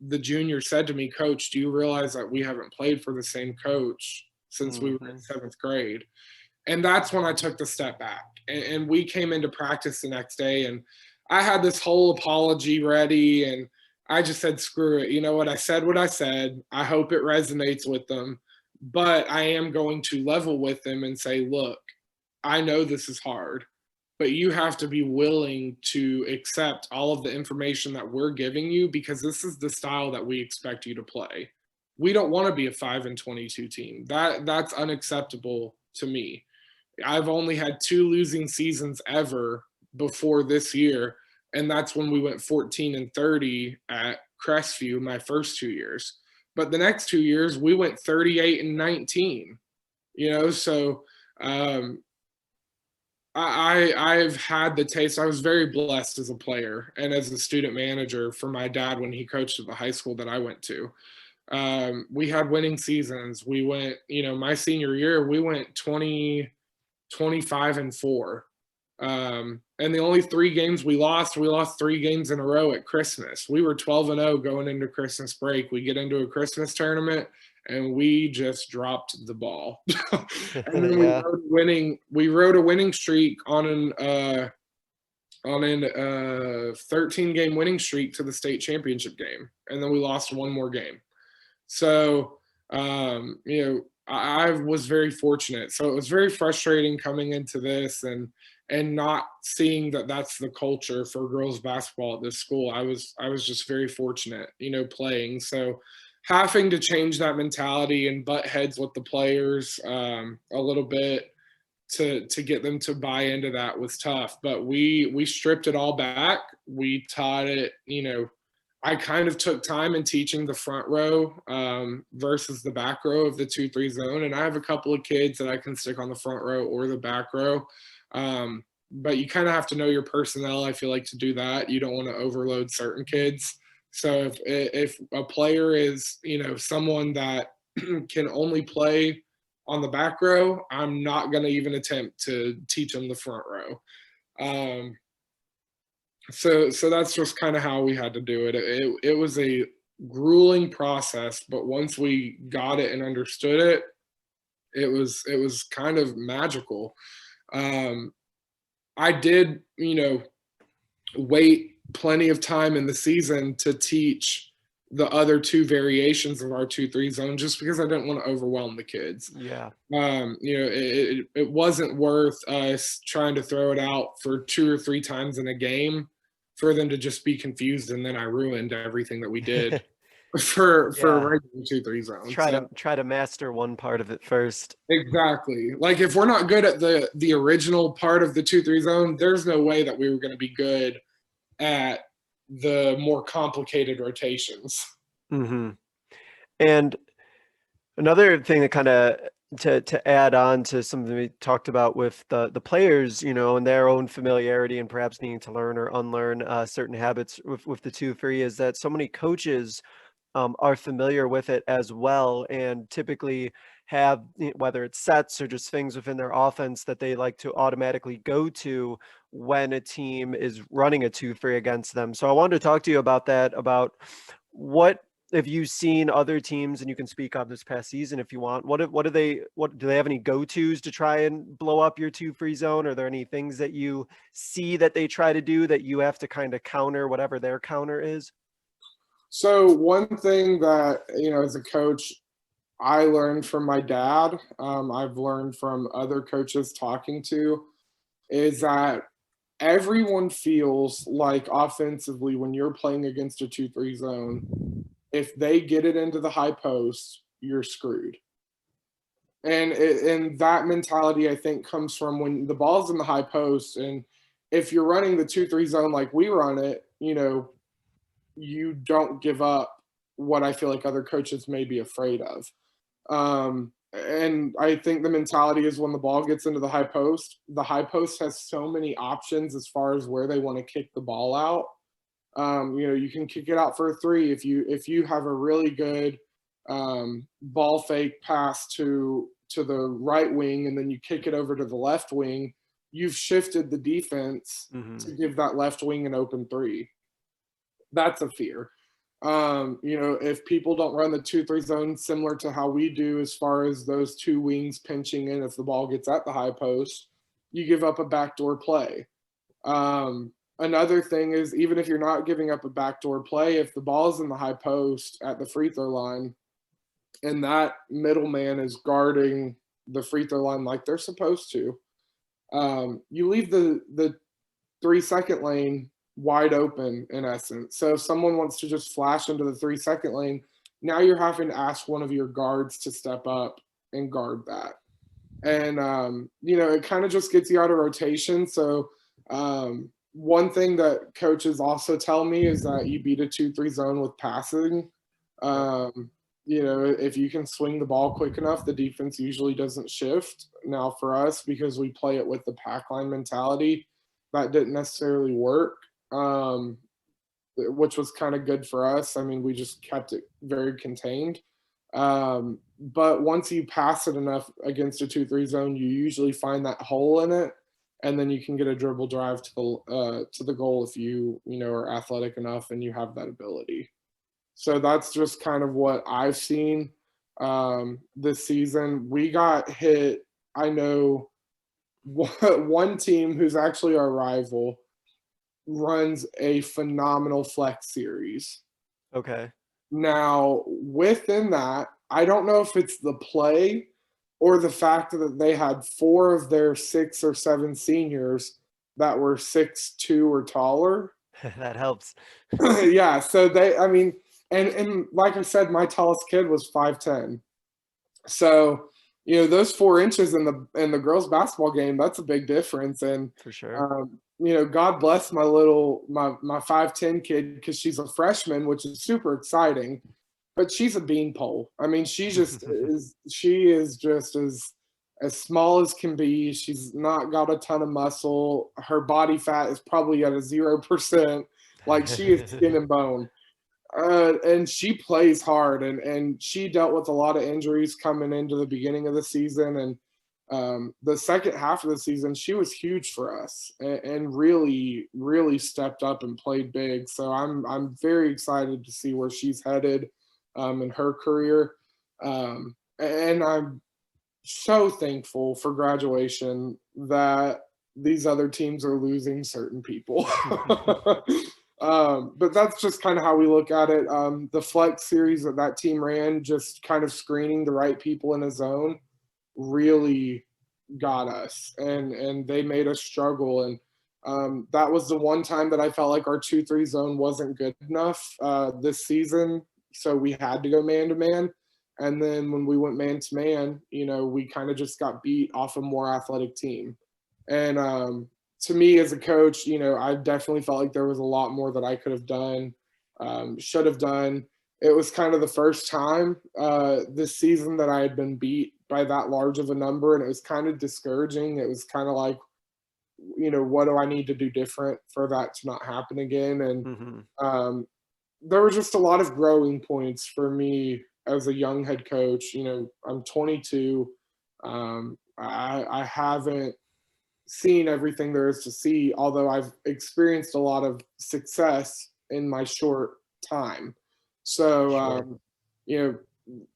the junior said to me, Coach, do you realize that we haven't played for the same coach since we were in 7th grade? And that's when I took the step back. And we came into practice the next day, and I had this whole apology ready. And, I just said, screw it. You know what? I said what I said. I hope it resonates with them. But I am going to level with them and say, look, I know this is hard, but you have to be willing to accept all of the information that we're giving you, because this is the style that we expect you to play. We don't want to be a 5-22 team. That's unacceptable to me. I've only had 2 losing seasons ever before this year, and that's when we went 14-30 at Crestview my first 2 years. But the next 2 years we went 38-19. You know, so I've had the taste. I was very blessed as a player and as a student manager for my dad when he coached at the high school that I went to. We had winning seasons. We went, my senior year, we went 25-4. And the only 3 games we lost 3 games in a row at Christmas. We were 12-0 going into Christmas break. We get into a Christmas tournament and we just dropped the ball. And then Yeah. we rode a winning streak on an 13-game winning streak to the state championship game. And then we lost 1 more game. So, I was very fortunate. So it was very frustrating coming into this and not seeing that that's the culture for girls basketball at this school. I was just very fortunate, playing. So having to change that mentality and butt heads with the players a little bit to get them to buy into that was tough. But we stripped it all back. We taught it, I kind of took time in teaching the front row versus the back row of the 2-3 zone. And I have a couple of kids that I can stick on the front row or the back row. But you kind of have to know your personnel, I feel like, to do that. You don't want to overload certain kids. So if a player is, someone that can only play on the back row, I'm not going to even attempt to teach them the front row. So that's just kind of how we had to do it. It was a grueling process, but once we got it and understood it, it was kind of magical. I did, wait plenty of time in the season to teach the other 2 variations of our 2-3 zone, just because I didn't want to overwhelm the kids. Yeah. It wasn't worth us trying to throw it out for 2 or 3 times in a game for them to just be confused, and then I ruined everything that we did for regular 2-3 zones. Try to master one part of it first. Exactly. Like if we're not good at the original part of the 2-3 zone, there's no way that we were going to be good at the more complicated rotations. Mm-hmm. And another thing that kind of to add on to something we talked about with the players, and their own familiarity and perhaps needing to learn or unlearn certain habits with the 2-3, is that so many coaches are familiar with it as well, and typically have, whether it's sets or just things within their offense that they like to automatically go to when a team is running a 2-3 against them. So I wanted to talk to you about that, about what have you seen other teams, and you can speak on this past season if you want. What do they have any go-tos to try and blow up your 2-3 zone? Are there any things that you see that they try to do that you have to kind of counter whatever their counter is? So one thing that, as a coach, I learned from my dad, I've learned from other coaches talking to, is that everyone feels like offensively when you're playing against a 2-3 zone, if they get it into the high post, you're screwed. And that mentality, I think, comes from when the ball's in the high post, and if you're running the 2-3 zone like we run it, you don't give up what I feel like other coaches may be afraid of. And I think the mentality is when the ball gets into the high post has so many options as far as where they want to kick the ball out. You can kick it out for a 3 if you have a really good ball fake pass to the right wing, and then you kick it over to the left wing. You've shifted the defense to give that left wing an open 3. That's a fear. If people don't run the 2-3 zone similar to how we do, as far as those 2 wings pinching in if the ball gets at the high post, you give up a backdoor play. Another thing is, even if you're not giving up a backdoor play, if the ball's in the high post at the free throw line and that middleman is guarding the free throw line like they're supposed to, you leave the 3-second lane wide open in essence. So if someone wants to just flash into the 3-second lane, now you're having to ask one of your guards to step up and guard that. And it kind of just gets you out of rotation. So one thing that coaches also tell me is that you beat a 2-3 zone with passing. If you can swing the ball quick enough, the defense usually doesn't shift. Now for us, because we play it with the pack line mentality, that didn't necessarily work, which was kind of good for us. I mean, we just kept it very contained. But once you pass it enough against a 2-3 zone, you usually find that hole in it, and then you can get a dribble drive to the goal if you are athletic enough and you have that ability. So that's just kind of what I've seen this season. We got hit. I know one team who's actually our rival runs a phenomenal flex series. Okay. Now, within that, I don't know if it's the play or the fact that they had 4 of their 6 or 7 seniors that were 6'2" or taller. That helps. Yeah, so and like I said, my tallest kid was 5'10". So, those 4 inches in the girls' basketball game, that's a big difference. And for sure. God bless my 5'10" kid, because she's a freshman, which is super exciting. But she's a beanpole. I mean, she just is. She is just as small as can be. She's not got a ton of muscle. Her body fat is probably at a 0%. Like, she is skin and bone. And she plays hard, and she dealt with a lot of injuries coming into the beginning of the season. And the second half of the season, she was huge for us and really, really stepped up and played big. So I'm very excited to see where she's headed in her career. And I'm so thankful for graduation that these other teams are losing certain people. But that's just kind of how we look at it. The flex series that team ran, just kind of screening the right people in a zone, really got us, and they made us struggle. And that was the one time that I felt like our 2-3 zone wasn't good enough this season. So we had to go man-to-man. And then when we went man-to-man, we kind of just got beat off a more athletic team. And to me as a coach, I definitely felt like there was a lot more that I could have done, should have done. It was kind of the first time this season that I had been beat by that large of a number, and it was kind of discouraging. It was kind of like, what do I need to do different for that to not happen again? And there were just a lot of growing points for me as a young head coach. I'm 22. I haven't seen everything there is to see, although I've experienced a lot of success in my short time. So,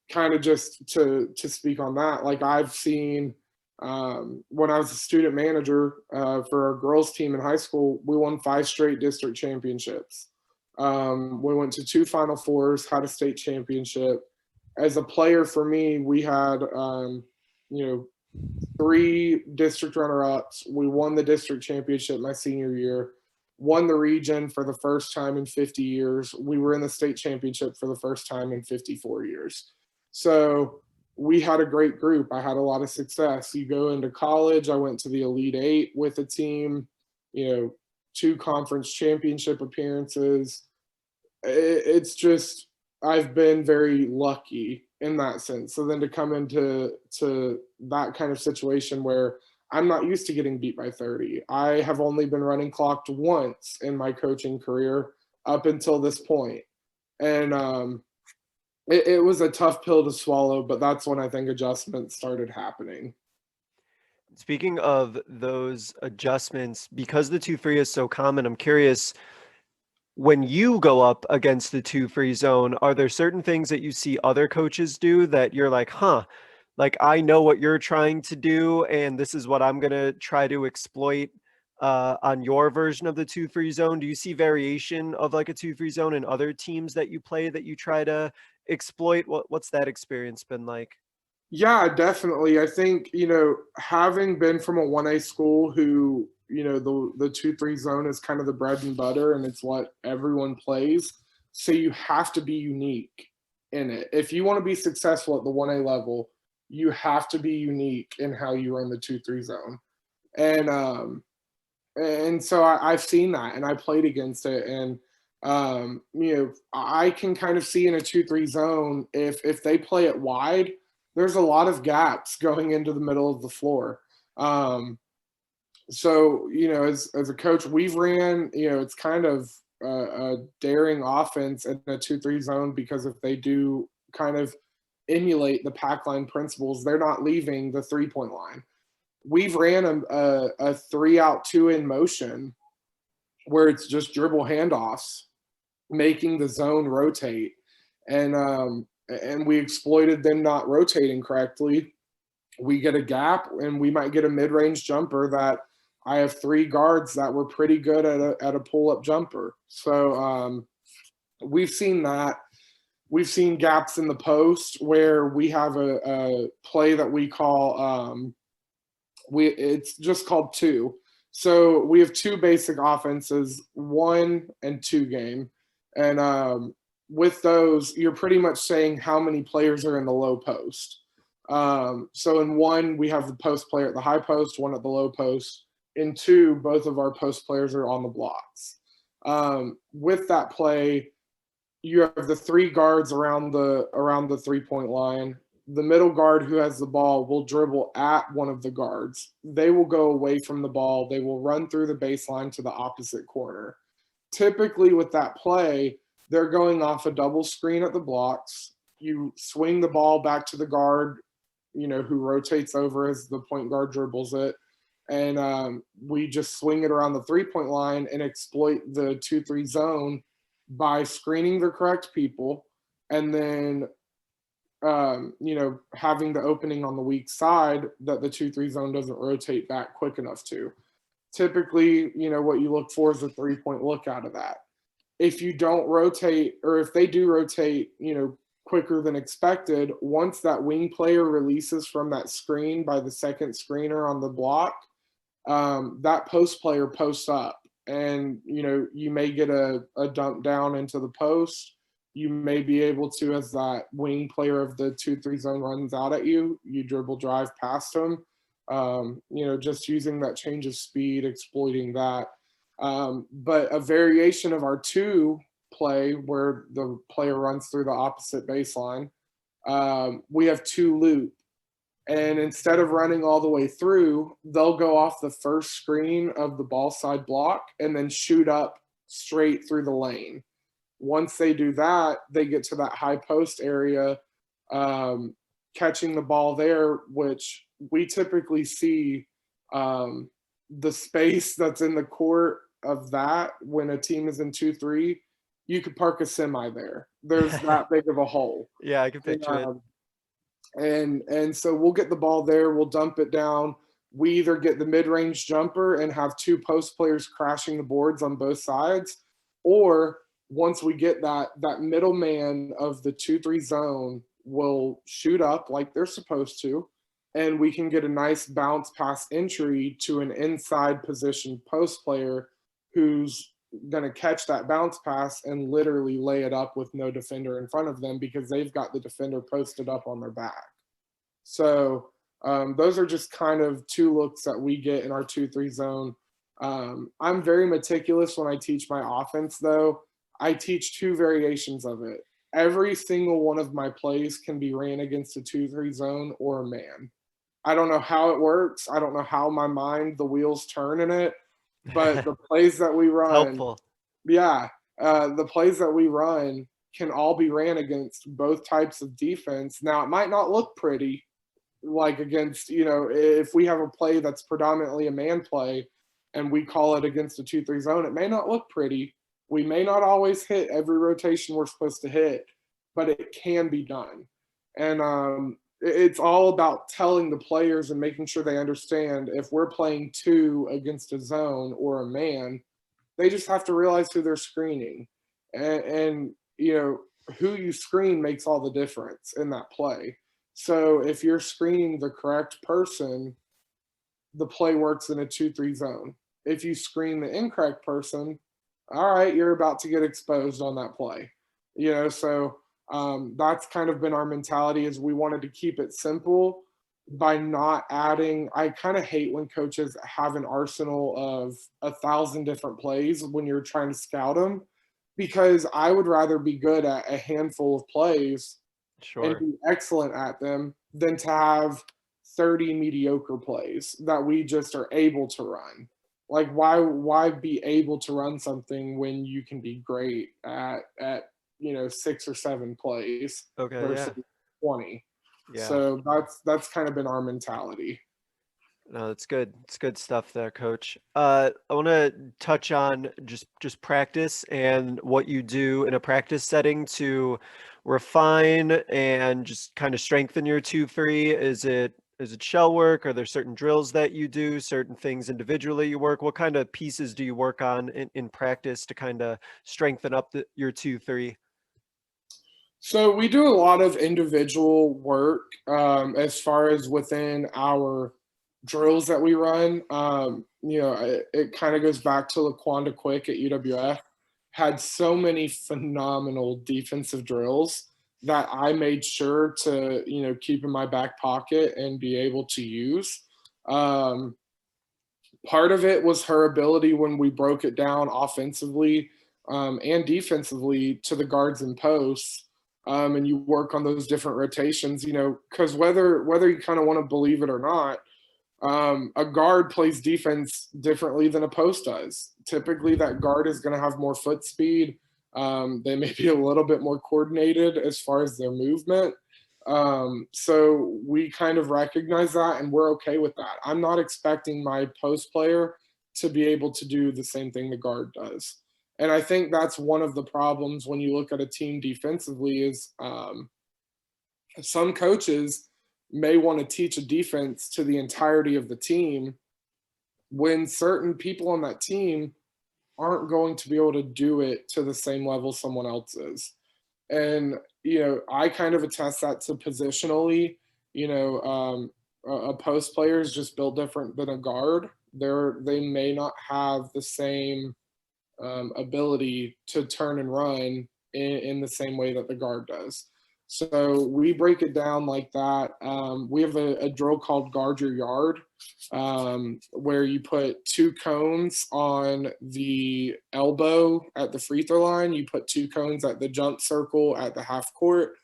kind of just to speak on that, like I've seen when I was a student manager for our girls team in high school, we won 5 straight district championships. We went to 2 Final Fours, had a state championship. As a player for me, we had, 3 district runner-ups. We won the district championship my senior year, won the region for the first time in 50 years. We were in the state championship for the first time in 54 years. So we had a great group. I had a lot of success. You go into college, I went to the Elite 8 with a team, 2 conference championship appearances. It's just, I've been very lucky in that sense. So then to come into that kind of situation where I'm not used to getting beat by 30. I have only been running clocked once in my coaching career up until this point. And it was a tough pill to swallow, but that's when I think adjustments started happening. Speaking of those adjustments, because the 2-3 is so common, I'm curious, when you go up against the 2-3 zone, are there certain things that you see other coaches do that you're like, like I know what you're trying to do, and this is what I'm going to try to exploit on your version of the 2-3 zone? Do you see variation of like a 2-3 zone in other teams that you play that you try to exploit? What's that experience been like? Yeah, definitely. I think, having been from a 1A school who, the 2-3 zone is kind of the bread and butter and it's what everyone plays. So you have to be unique in it. If you want to be successful at the 1A level, you have to be unique in how you run the 2-3 zone. And so I've seen that and I played against it. And, I can kind of see in a 2-3 zone, if they play it wide, there's a lot of gaps going into the middle of the floor. So, as a coach, we've ran, it's kind of a daring offense in a 2-3 zone because if they do kind of emulate the pack line principles, they're not leaving the 3-point line. We've ran a 3-out, 2-in motion where it's just dribble handoffs, making the zone rotate. And we exploited them not rotating correctly. We get a gap and we might get a mid-range jumper that I have 3 guards that were pretty good at a pull-up jumper. So we've seen that. We've seen gaps in the post where we have a play that we call it's just called 2. So we have 2 basic offenses, 1 and 2 game. And with those, you're pretty much saying how many players are in the low post. So in 1, we have the post player at the high post, 1 at the low post. In 2, both of our post players are on the blocks. With that play, you have the 3 guards around the 3-point line. The middle guard who has the ball will dribble at one of the guards. They will go away from the ball. They will run through the baseline to the opposite corner. Typically with that play, they're going off a double screen at the blocks. You swing the ball back to the guard, who rotates over as the point guard dribbles it. And we just swing it around the 3-point line and exploit the 2-3 zone by screening the correct people and then having the opening on the weak side that the 2-3 zone doesn't rotate back quick enough to. Typically, what you look for is a 3-point look out of that. If you don't rotate, or if they do rotate, quicker than expected, once that wing player releases from that screen by the second screener on the block, that post player posts up. And, you may get a dump down into the post. You may be able to, as that wing player of the 2-3 zone runs out at you, you dribble drive past him. Just using that change of speed, exploiting that. But a variation of our 2 play where the player runs through the opposite baseline, we have 2 loop. And instead of running all the way through, they'll go off the first screen of the ball side block and then shoot up straight through the lane. Once they do that, they get to that high post area, catching the ball there, which we typically see the space that's in the court of that when a team is in 2-3, you could park a semi there. There's that big of a hole. Yeah, I can picture it. And so we'll get the ball there, we'll dump it down. We either get the mid-range jumper and have 2 post players crashing the boards on both sides, or once we get that middleman of the 2-3 zone will shoot up like they're supposed to, and we can get a nice bounce pass entry to an inside position post player who's going to catch that bounce pass and literally lay it up with no defender in front of them because they've got the defender posted up on their back. So those are just kind of 2 looks that we get in our 2-3 zone. I'm very meticulous when I teach my offense, though. I teach 2 variations of it. Every single one of my plays can be ran against a 2-3 zone or a man. I don't know how it works. I don't know how the wheels turn in it, but the plays that we run, helpful. Yeah, the plays that we run can all be ran against both types of defense. Now, it might not look pretty, like against, if we have a play that's predominantly a man play and we call it against a 2-3 zone, it may not look pretty. We may not always hit every rotation we're supposed to hit, but it can be done. And it's all about telling the players and making sure they understand if we're playing 2 against a zone or a man, they just have to realize who they're screening. And who you screen makes all the difference in that play. So if you're screening the correct person, the play works in a 2-3 zone. If you screen the incorrect person, all right, you're about to get exposed on that play. So that's kind of been our mentality, is we wanted to keep it simple by not adding. I kind of hate when coaches have an arsenal of 1,000 different plays when you're trying to scout them, because I would rather be good at a handful of plays and be excellent at them than to have 30 mediocre plays that we just are able to run. Like, why be able to run something when you can be great at 6 or 7 plays versus 20? So that's kind of been our mentality. No, that's good. It's good stuff there, Coach. I want to touch on just practice and what you do in a practice setting to refine and just kind of strengthen your 2-3. Is it shell work? Are there certain drills that you do, certain things individually you work? What kind of pieces do you work on in practice to kind of strengthen up your 2-3? So we do a lot of individual work as far as within our drills that we run. It kind of goes back to Laquanda Quick at UWF. Had so many phenomenal defensive drills that I made sure to, keep in my back pocket and be able to use. Part of it was her ability when we broke it down offensively and defensively to the guards and posts. And you work on those different rotations, because whether you kind of want to believe it or not, a guard plays defense differently than a post does. Typically, that guard is going to have more foot speed. They may be a little bit more coordinated as far as their movement. So we kind of recognize that, and we're okay with that. I'm not expecting my post player to be able to do the same thing the guard does. And I think that's one of the problems when you look at a team defensively is some coaches may want to teach a defense to the entirety of the team when certain people on that team aren't going to be able to do it to the same level someone else is. And, I kind of attest that to positionally, a post player is just built different than a guard. They may not have the same ability to turn and run in the same way that the guard does. So we break it down like that. We have a drill called Guard Your Yard, where you put 2 cones on the elbow at the free throw line. You put 2 cones at the jump circle at the half court,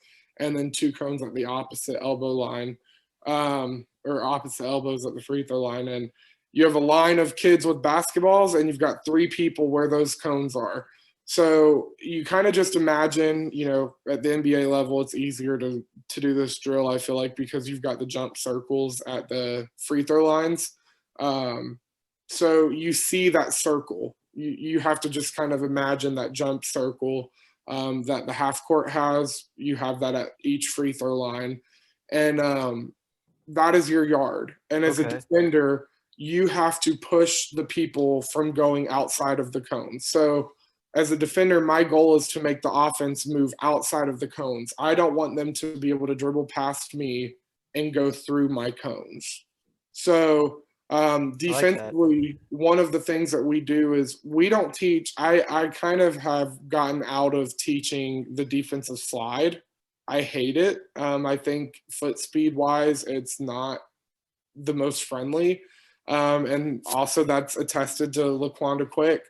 and then 2 cones at the opposite elbow line, or opposite elbows at the free throw line. And you have a line of kids with basketballs, and you've got 3 people where those cones are. So you kind of just imagine, at the NBA level, it's easier to do this drill, I feel like, because you've got the jump circles at the free throw lines. So you see that circle. You have to just kind of imagine that jump circle that the half court has. You have that at each free throw line. And that is your yard. And as a defender, you have to push the people from going outside of the cones. So as a defender, my goal is to make the offense move outside of the cones. I don't want them to be able to dribble past me and go through my cones. So defensively, one of the things that we do is we don't teach. I kind of have gotten out of teaching the defensive slide. I hate it. I think foot speed wise, it's not the most friendly. And also that's attested to Laquanda Quick.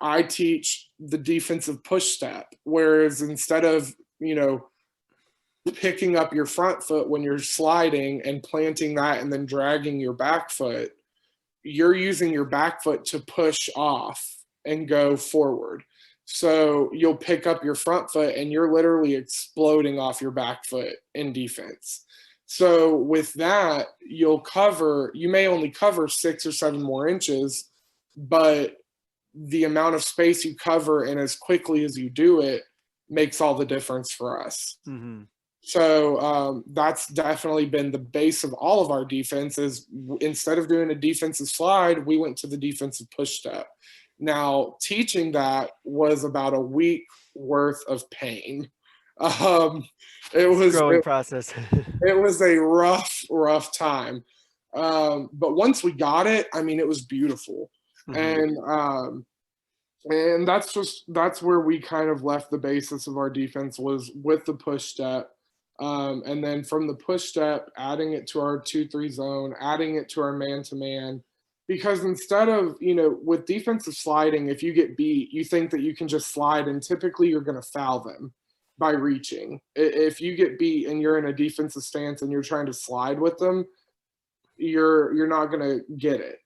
I teach the defensive push step, whereas instead of, picking up your front foot when you're sliding and planting that and then dragging your back foot, you're using your back foot to push off and go forward. So you'll pick up your front foot and you're literally exploding off your back foot in defense. So with that, you may only cover 6 or 7 more inches, but the amount of space you cover and as quickly as you do it makes all the difference for us. Mm-hmm. So that's definitely been the base of all of our defenses. Instead of doing a defensive slide, we went to the defensive push step. Now, teaching that was about a week worth of pain. Um, it was growing process. it was a rough time. But once we got it, I mean, it was beautiful. Mm-hmm. And that's where we kind of left the basis of our defense was with the push step. And then from the push step, adding it to our 2-3 zone, adding it to our man-to-man. Because instead of, with defensive sliding, if you get beat, you think that you can just slide, and typically you're going to foul them by reaching. If you get beat and you're in a defensive stance and you're trying to slide with them, you're not going to get it.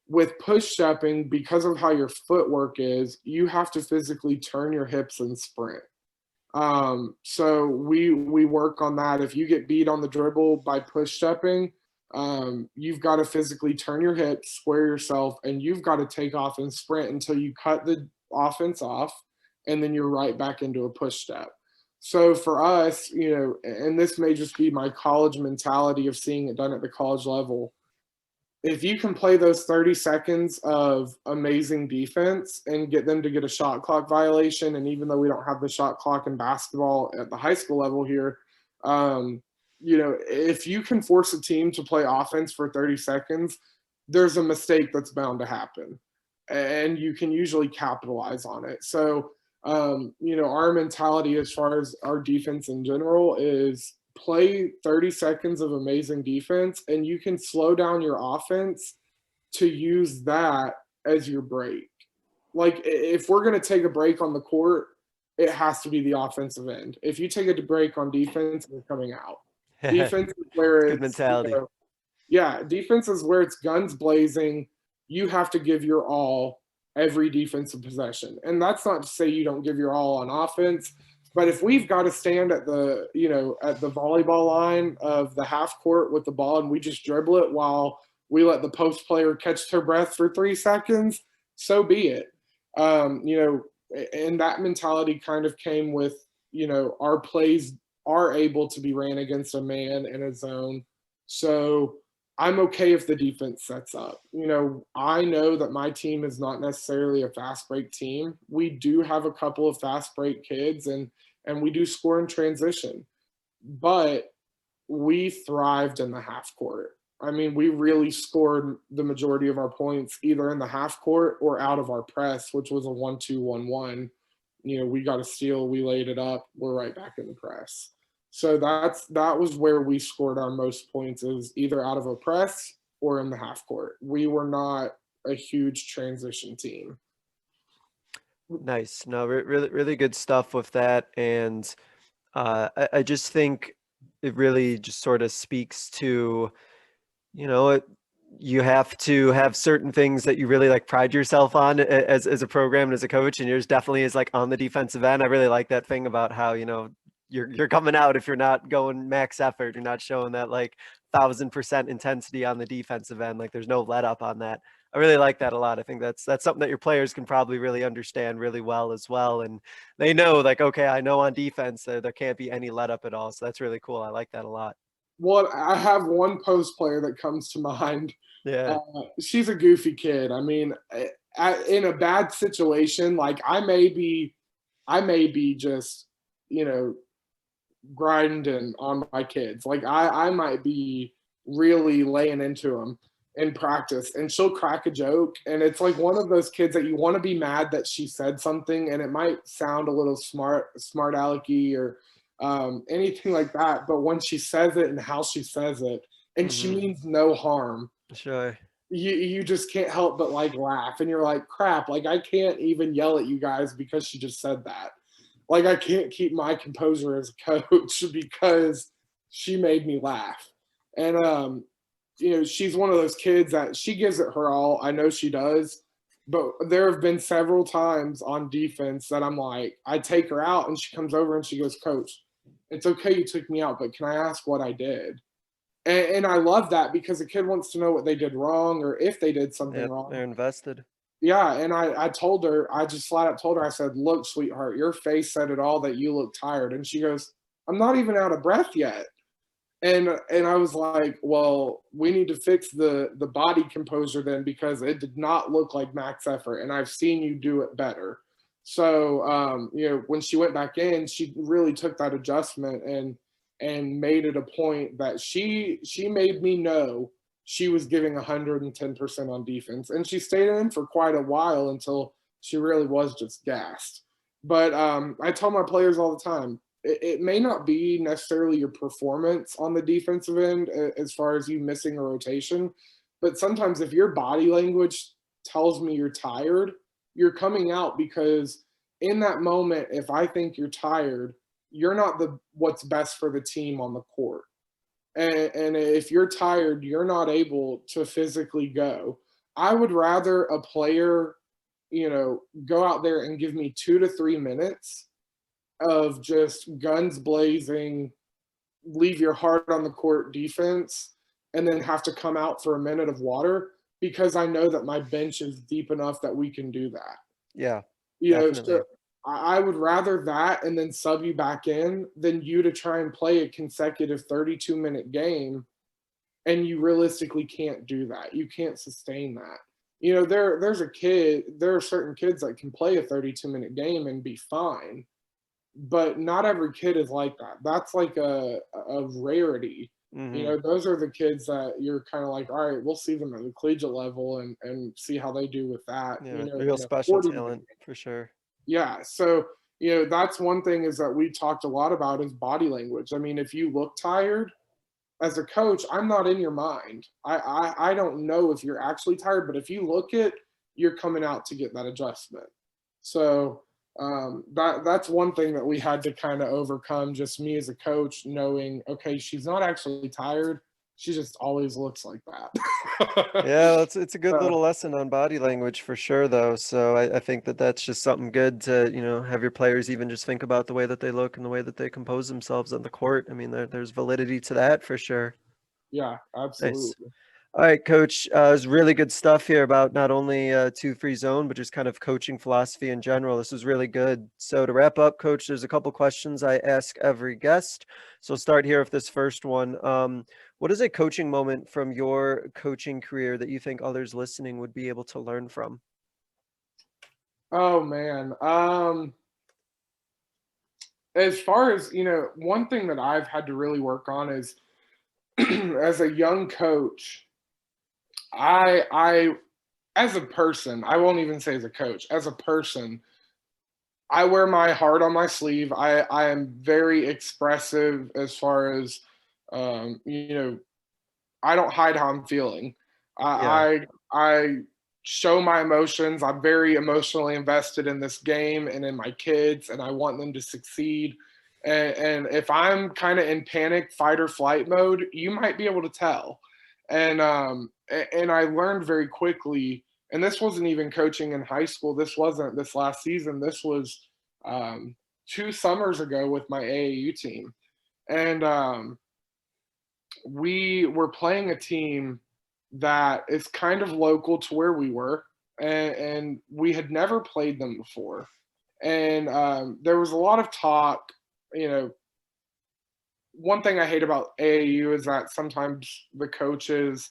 With push stepping, because of how your footwork is, you have to physically turn your hips and sprint. So we work on that. If you get beat on the dribble by push stepping, you've got to physically turn your hips, square yourself, and you've got to take off and sprint until you cut the offense off, and then you're right back into a push step. So for us, and this may just be my college mentality of seeing it done at the college level, if you can play those 30 seconds of amazing defense and get them to get a shot clock violation, and even though we don't have the shot clock in basketball at the high school level here, if you can force a team to play offense for 30 seconds, there's a mistake that's bound to happen, and you can usually capitalize on it. So, our mentality as far as our defense in general is play 30 seconds of amazing defense, and you can slow down your offense to use that as your break. Like, if we're going to take a break on the court, it has to be the offensive end. If you take a break on defense, you're coming out. Defense is where it's good mentality. Defense is where it's guns blazing. You have to give your all every defensive possession. And that's not to say you don't give your all on offense. But if we've got to stand at the volleyball line of the half court with the ball and we just dribble it while we let the post player catch their breath for 3 seconds, so be it. And that mentality kind of came with, our plays are able to be ran against a man in a zone. So I'm okay if the defense sets up. I know that my team is not necessarily a fast break team. We do have a couple of fast break kids and we do score in transition, but we thrived in the half court. I mean, we really scored the majority of our points either in the half court or out of our press, which was a 1-2-1-1. We got a steal, we laid it up, we're right back in the press. So that was where we scored our most points, is either out of a press or in the half court. We were not a huge transition team. Nice. No, really, really good stuff with that. And I just think it really just sort of speaks to, you have to have certain things that you really like pride yourself on as a program and as a coach. And yours definitely is like on the defensive end. I really like that thing about how, you're coming out if you're not going max effort, you're not showing that like 1,000% intensity on the defensive end. Like there's no let up on that. I really like that a lot. I think that's something that your players can probably really understand really well as well. And they know like, okay, I know on defense there can't be any let up at all. So that's really cool. I like that a lot. Well, I have one post player that comes to mind. Yeah. She's a goofy kid. I mean, in a bad situation, like I may be just, grinding on my kids. Like I might be really laying into them in practice, and she'll crack a joke, and it's like one of those kids that you want to be mad that she said something, and it might sound a little smart alecky or anything like that, but when she says it and how she says it, and she means no harm, sure, you just can't help but like laugh, and you're like, crap, like I can't even yell at you guys because she just said that. Like I can't keep my composure as a coach because she made me laugh. And she's one of those kids that she gives it her all. I know she does. But there have been several times on defense that I'm like, I take her out and she comes over and she goes, Coach, it's okay you took me out, but can I ask what I did? And I love that because a kid wants to know what they did wrong or if they did something wrong. They're invested. Yeah, and I told her, I just flat out told her, I said, look, sweetheart, your face said it all that you look tired. And she goes, I'm not even out of breath yet. And I was like, well, we need to fix the body composure then, because it did not look like max effort, and I've seen you do it better. So when she went back in, she really took that adjustment and made it a point that she made me know she was giving 110% on defense, and she stayed in for quite a while until she really was just gassed. But I tell my players all the time, it may not be necessarily your performance on the defensive end as far as you missing a rotation, but sometimes if your body language tells me you're tired, you're coming out, because in that moment, if I think you're tired, you're not what's best for the team on the court. And if you're tired, you're not able to physically go. I would rather a player, go out there and give me 2 to 3 minutes of just guns blazing, leave your heart on the court defense, and then have to come out for a minute of water, because I know that my bench is deep enough that we can do that. Yeah, definitely. So I would rather that and then sub you back in than you to try and play a consecutive 32-minute game, and you realistically can't do that. You can't sustain that. There are certain kids that can play a 32-minute game and be fine, but not every kid is like that. That's like a rarity. Mm-hmm. Those are the kids that you're kind of like, all right, we'll see them at the collegiate level and see how they do with that. Yeah, real special talent for sure. Yeah. So, that's one thing is that we talked a lot about is body language. I mean, if you look tired as a coach, I'm not in your mind. I don't know if you're actually tired, but if you look it, you're coming out to get that adjustment. So, that's one thing that we had to kind of overcome, just me as a coach, knowing, okay, she's not actually tired, she just always looks like that. Yeah, it's a good little lesson on body language for sure, though. So I think that's just something good to have your players even just think about the way that they look and the way that they compose themselves on the court. I mean, there's validity to that for sure. Yeah, absolutely. Nice. All right, Coach. It was really good stuff here about not only 2-3 zone, but just kind of coaching philosophy in general. This was really good. So to wrap up, Coach, there's a couple questions I ask every guest. So I'll start here with this first one. What is a coaching moment from your coaching career that you think others listening would be able to learn from? Oh, man. As far as, one thing that I've had to really work on is as a young coach, I as a person, I won't even say as a coach, as a person, I wear my heart on my sleeve. I am very expressive as far as, I don't hide how I'm feeling. I show my emotions. I'm very emotionally invested in this game and in my kids, and I want them to succeed. And if I'm kind of in panic, fight or flight mode, you might be able to tell. And I learned very quickly, and this wasn't even coaching in high school. This wasn't this last season. This was 2 summers ago with my AAU team. And we were playing a team that is kind of local to where we were, and we had never played them before. And there was a lot of talk. One thing I hate about AAU is that sometimes the coaches,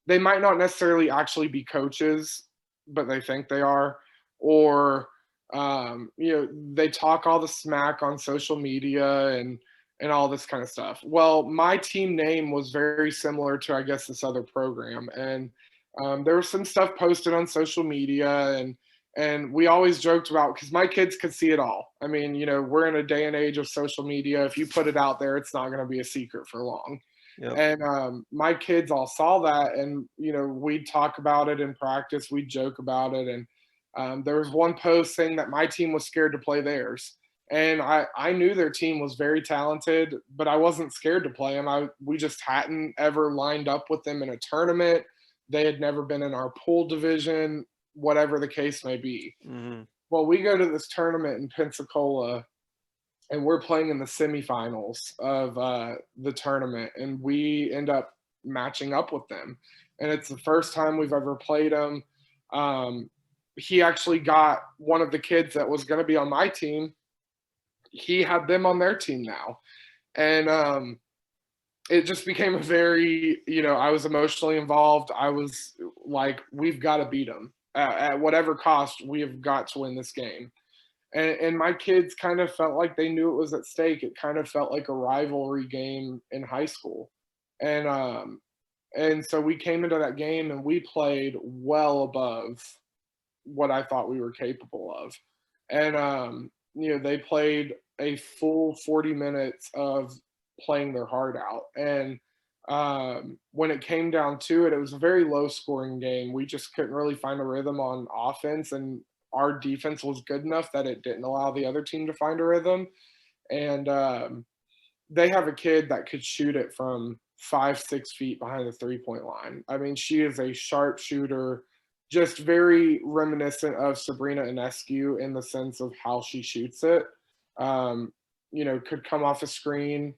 they might not necessarily actually be coaches, but they think they are, or they talk all the smack on social media and all this kind of stuff. Well, my team name was very similar to, I guess, this other program, and there was some stuff posted on social media, and we always joked about, because my kids could see it all. I mean, we're in a day and age of social media. If you put it out there, it's not going to be a secret for long. Yep. And my kids all saw that, and we'd talk about it in practice, we'd joke about it, and there was one post saying that my team was scared to play theirs. And I knew their team was very talented, but I wasn't scared to play them. We just hadn't ever lined up with them in a tournament. They had never been in our pool division, whatever the case may be. Mm-hmm. Well, we go to this tournament in Pensacola, and we're playing in the semifinals of the tournament, and we end up matching up with them. And it's the first time we've ever played them. He actually got one of the kids that was going to be on my team. He had them on their team now. And it just became a very, I was emotionally involved. I was like, we've got to beat them at whatever cost. We have got to win this game. And my kids kind of felt like they knew it was at stake. It kind of felt like a rivalry game in high school. And so we came into that game and we played well above what I thought we were capable of. And they played a full 40 minutes of playing their heart out. And when it came down to it, it was a very low scoring game. We just couldn't really find a rhythm on offense, and our defense was good enough that it didn't allow the other team to find a rhythm. And they have a kid that could shoot it from 5-6 feet behind the 3-point line. I mean, she is a sharp shooter, just very reminiscent of Sabrina Ionescu in the sense of how she shoots it. Could come off a screen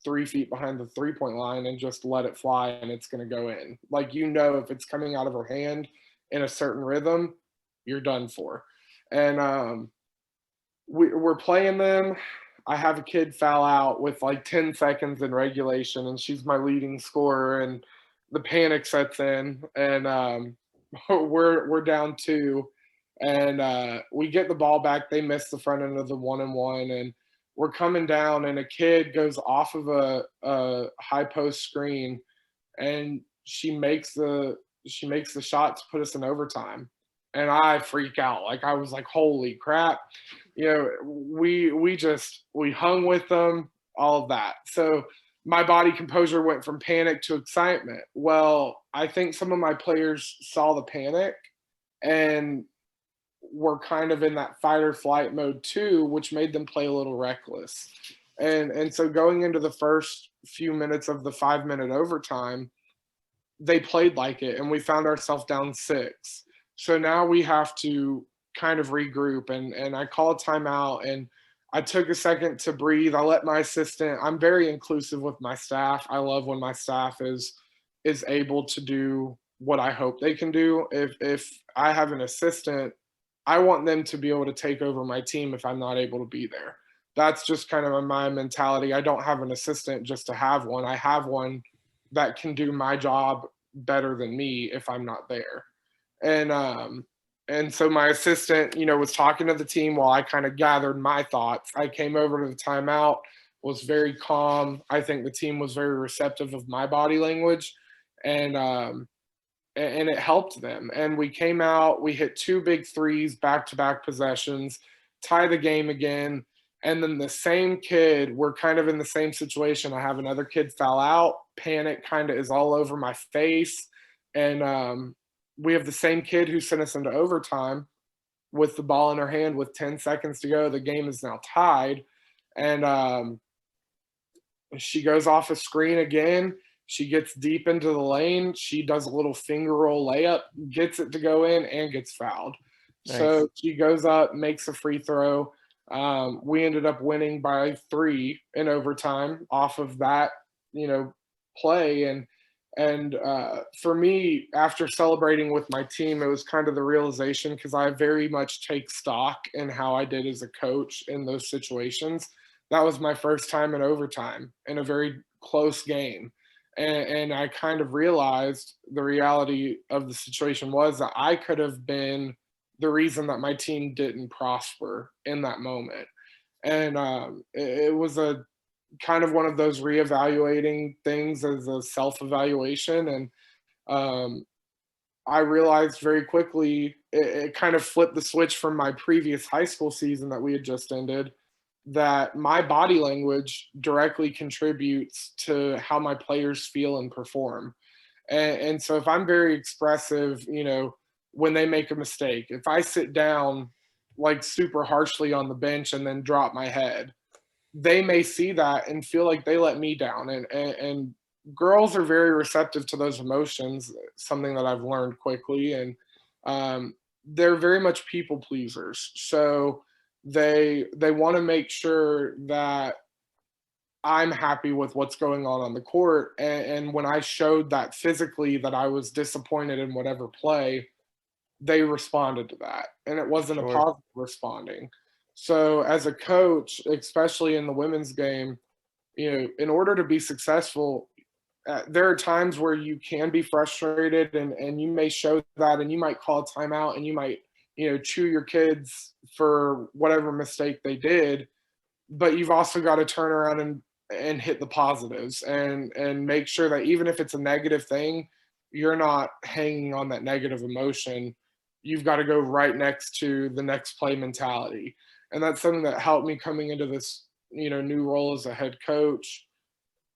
3 feet behind the 3-point line and just let it fly, and it's going to go in. Like, if it's coming out of her hand in a certain rhythm, you're done for. And we're playing them. I have a kid foul out with like 10 seconds in regulation, and she's my leading scorer, and the panic sets in, and we're down 2, and we get the ball back. They miss the front end of the 1-and-1, and we're coming down, and a kid goes off of a high post screen, and she makes the shot to put us in overtime. And I freak out. Like, I was like, holy crap. We hung with them, all of that. So my body composure went from panic to excitement. Well, I think some of my players saw the panic and were kind of in that fight or flight mode too, which made them play a little reckless. And so going into the first few minutes of the 5-minute overtime, they played like it, and we found ourselves down 6. So now we have to kind of regroup, and I call a timeout, and I took a second to breathe. I let my assistant, I'm very inclusive with my staff. I love when my staff is able to do what I hope they can do. If I have an assistant, I want them to be able to take over my team if I'm not able to be there. That's just kind of my mentality. I don't have an assistant just to have one. I have one that can do my job better than me if I'm not there. And so my assistant, was talking to the team while I kind of gathered my thoughts. I came over to the timeout, was very calm. I think the team was very receptive of my body language, and it helped them. And we came out, we hit 2 big threes, back-to-back possessions, tie the game again. And then the same kid, we're kind of in the same situation. I have another kid foul out, panic kind of is all over my face. And we have the same kid who sent us into overtime with the ball in her hand with 10 seconds to go. The game is now tied. And she goes off a screen again. She gets deep into the lane. She does a little finger roll layup, gets it to go in, and gets fouled. Nice. So she goes up, makes a free throw. We ended up winning by 3 in overtime off of that, play. And for me, after celebrating with my team, it was kind of the realization, because I very much take stock in how I did as a coach in those situations. That was my first time in overtime in a very close game. And I kind of realized the reality of the situation was that I could have been the reason that my team didn't prosper in that moment. And it was a kind of one of those reevaluating things as a self-evaluation. And I realized very quickly, it kind of flipped the switch from my previous high school season that we had just ended, that my body language directly contributes to how my players feel and perform. And so if I'm very expressive, when they make a mistake, if I sit down like super harshly on the bench and then drop my head, they may see that and feel like they let me down. And girls are very receptive to those emotions, something that I've learned quickly. And they're very much people pleasers. So they want to make sure that I'm happy with what's going on the court. And when I showed that physically that I was disappointed in whatever play, they responded to that. And it wasn't a positive responding. So as a coach, especially in the women's game, in order to be successful, there are times where you can be frustrated, and you may show that, and you might call a timeout, and you might, chew your kids for whatever mistake they did. But you've also got to turn around and hit the positives, and make sure that even if it's a negative thing, you're not hanging on that negative emotion. You've got to go right next to the next play mentality. And that's something that helped me coming into this, new role as a head coach.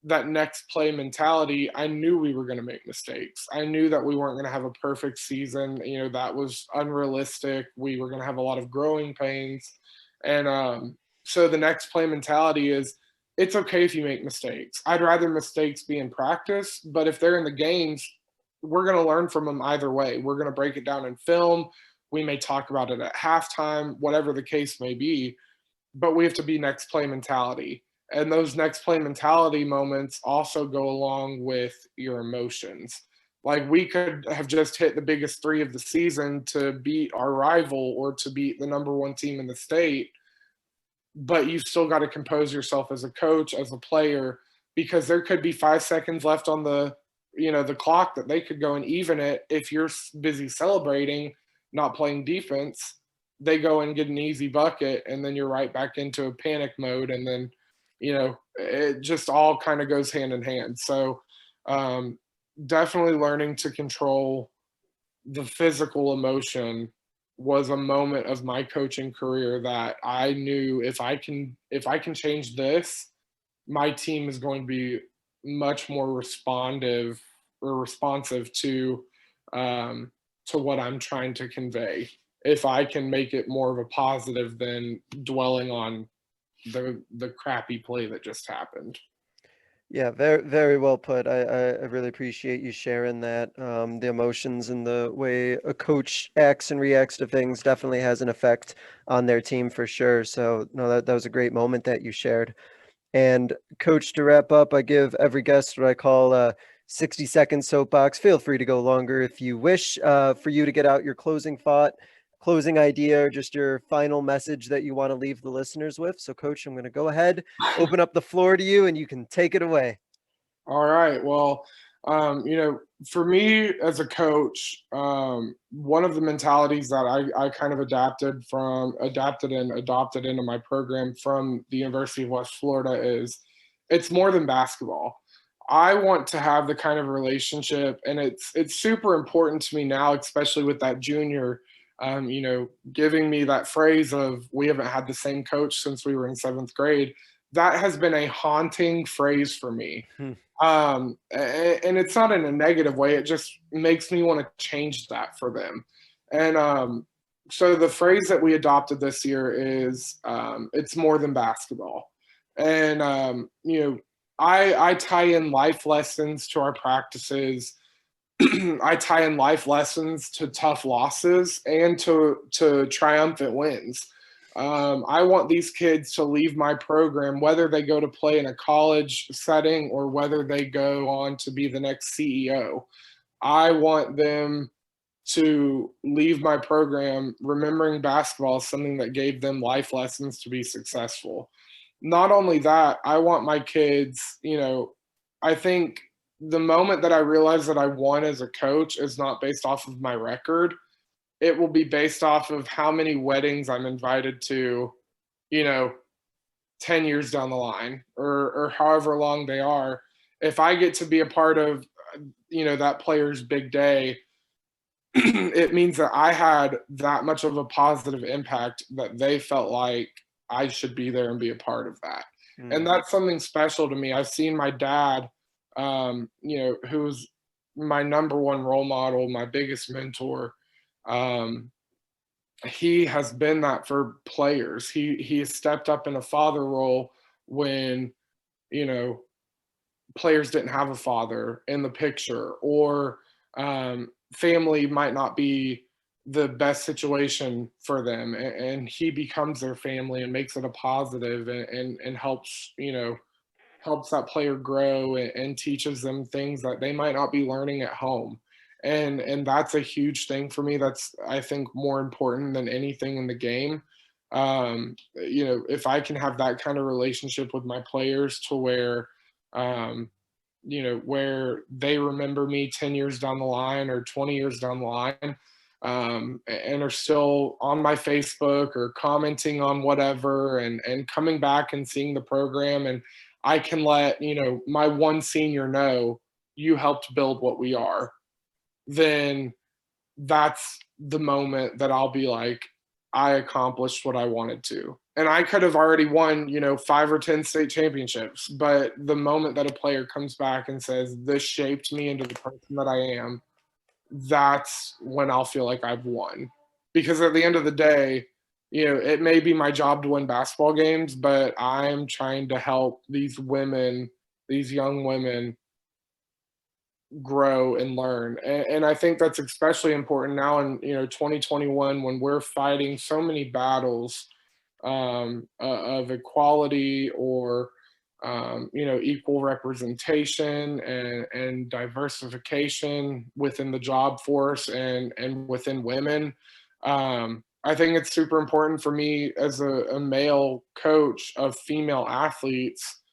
That next play mentality, I knew we were going to make mistakes. I knew that we weren't going to have a perfect season. That was unrealistic. We were going to have a lot of growing pains. And so the next play mentality is, it's okay if you make mistakes. I'd rather mistakes be in practice, but if they're in the games, we're going to learn from them either way. We're going to break it down in film. We may talk about it at halftime, whatever the case may be, but we have to be next play mentality. And those next play mentality moments also go along with your emotions. Like, we could have just hit the biggest three of the season to beat our rival or to beat the number one team in the state, but you've still got to compose yourself as a coach, as a player, because there could be 5 seconds left on the clock that they could go and even it. If you're busy celebrating, not playing defense, they go and get an easy bucket, and then you're right back into a panic mode, and then it just all kind of goes hand in hand. So definitely learning to control the physical emotion was a moment of my coaching career that I knew, if I can change this, my team is going to be much more responsive to what I'm trying to convey. If I can make it more of a positive than dwelling on the crappy play that just happened. Yeah, very, very well put. I really appreciate you sharing that. The emotions and the way a coach acts and reacts to things definitely has an effect on their team for sure. So, no, that was a great moment that you shared. And coach, to wrap up, I give every guest what I call a 60-second soapbox. Feel free to go longer if you wish, for you to get out your closing thought, closing idea, or just your final message that you want to leave the listeners with. So, coach, I'm going to go ahead, open up the floor to you, and you can take it away. All right. Well, for me as a coach, one of the mentalities that I kind of adopted and adopted into my program from the University of West Florida is, it's more than basketball. I want to have the kind of relationship, and it's super important to me now, especially with that junior, giving me that phrase of, we haven't had the same coach since we were in 7th grade. That has been a haunting phrase for me. And it's not in a negative way. It just makes me want to change that for them. And so the phrase that we adopted this year is, it's more than basketball. And I tie in life lessons to our practices. I tie in life lessons to tough losses and to triumphant wins. I want these kids to leave my program, whether they go to play in a college setting or whether they go on to be the next CEO. I want them to leave my program remembering basketball as something that gave them life lessons to be successful. Not only that, I want my kids, I think the moment that I realized that I won as a coach is not based off of my record. It will be based off of how many weddings I'm invited to, 10 years down the line, or however long they are. If I get to be a part of, that player's big day, it means that I had that much of a positive impact that they felt like I should be there and be a part of that. And that's something special to me. I've seen my dad, who's my number one role model, my biggest mentor. He has been that for players. He has stepped up in a father role when, players didn't have a father in the picture, or family might not be the best situation for them, and he becomes their family and makes it a positive, and helps helps that player grow, and teaches them things that they might not be learning at home. And that's a huge thing for me. That's, I think, more important than anything in the game. If I can have that kind of relationship with my players to where, where they remember me 10 years down the line or 20 years down the line, and are still on my Facebook or commenting on whatever and coming back and seeing the program. And I can let, my one senior know you helped build what we are. Then that's the moment that I'll be like, I accomplished what I wanted to. And I could have already won, 5 or 10 state championships. But the moment that a player comes back and says, this shaped me into the person that I am, that's when I'll feel like I've won. Because at the end of the day, it may be my job to win basketball games, but I'm trying to help these women, these young women, grow and learn. And I think that's especially important now in 2021, when we're fighting so many battles of equality or equal representation and diversification within the job force and within women. I think it's super important for me as a male coach of female athletes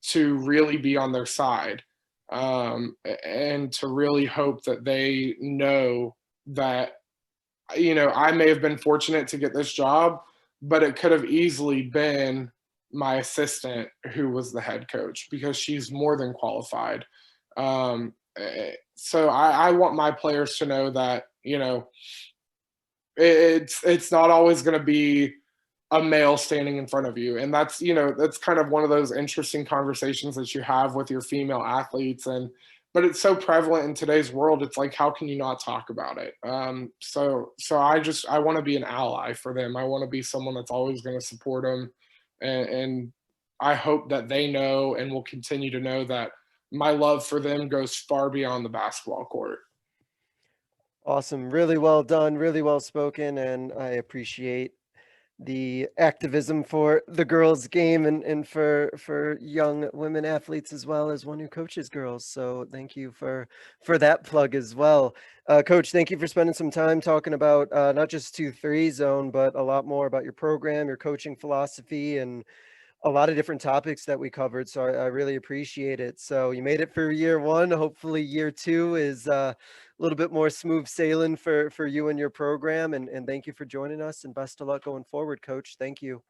to really be on their side. And to really hope that they know that, I may have been fortunate to get this job, but it could have easily been my assistant who was the head coach, because she's more than qualified. So I want my players to know that, it's not always going to be a male standing in front of you. And that's, that's kind of one of those interesting conversations that you have with your female athletes. But it's so prevalent in today's world. It's like, how can you not talk about it? So I want to be an ally for them. I want to be someone that's always going to support them. And I hope that they know and will continue to know that my love for them goes far beyond the basketball court. Awesome. Really well done. Really well spoken. And I appreciate the activism for the girls game and for young women athletes, as well as one who coaches girls. So thank you for that plug as well. Coach, thank you for spending some time talking about not just 2-3 zone, but a lot more about your program, your coaching philosophy, and a lot of different topics that we covered. So I really appreciate it. So you made it for year 1. Hopefully year 2 is a little bit more smooth sailing for you and your program. And thank you for joining us, and best of luck going forward, Coach. Thank you.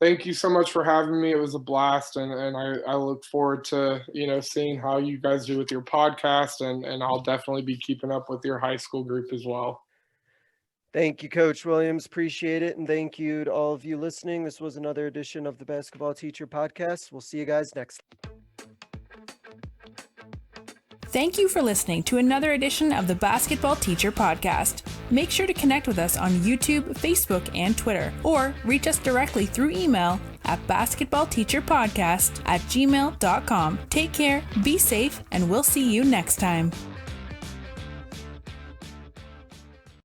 Thank you so much for having me. It was a blast. And I look forward to, seeing how you guys do with your podcast, and I'll definitely be keeping up with your high school group as well. Thank you, Coach Williams. Appreciate it. And thank you to all of you listening. This was another edition of the Basketball Teacher Podcast. We'll see you guys next time. Thank you for listening to another edition of the Basketball Teacher Podcast. Make sure to connect with us on YouTube, Facebook, and Twitter, or reach us directly through email at basketballteacherpodcast@gmail.com. Take care, be safe, and we'll see you next time.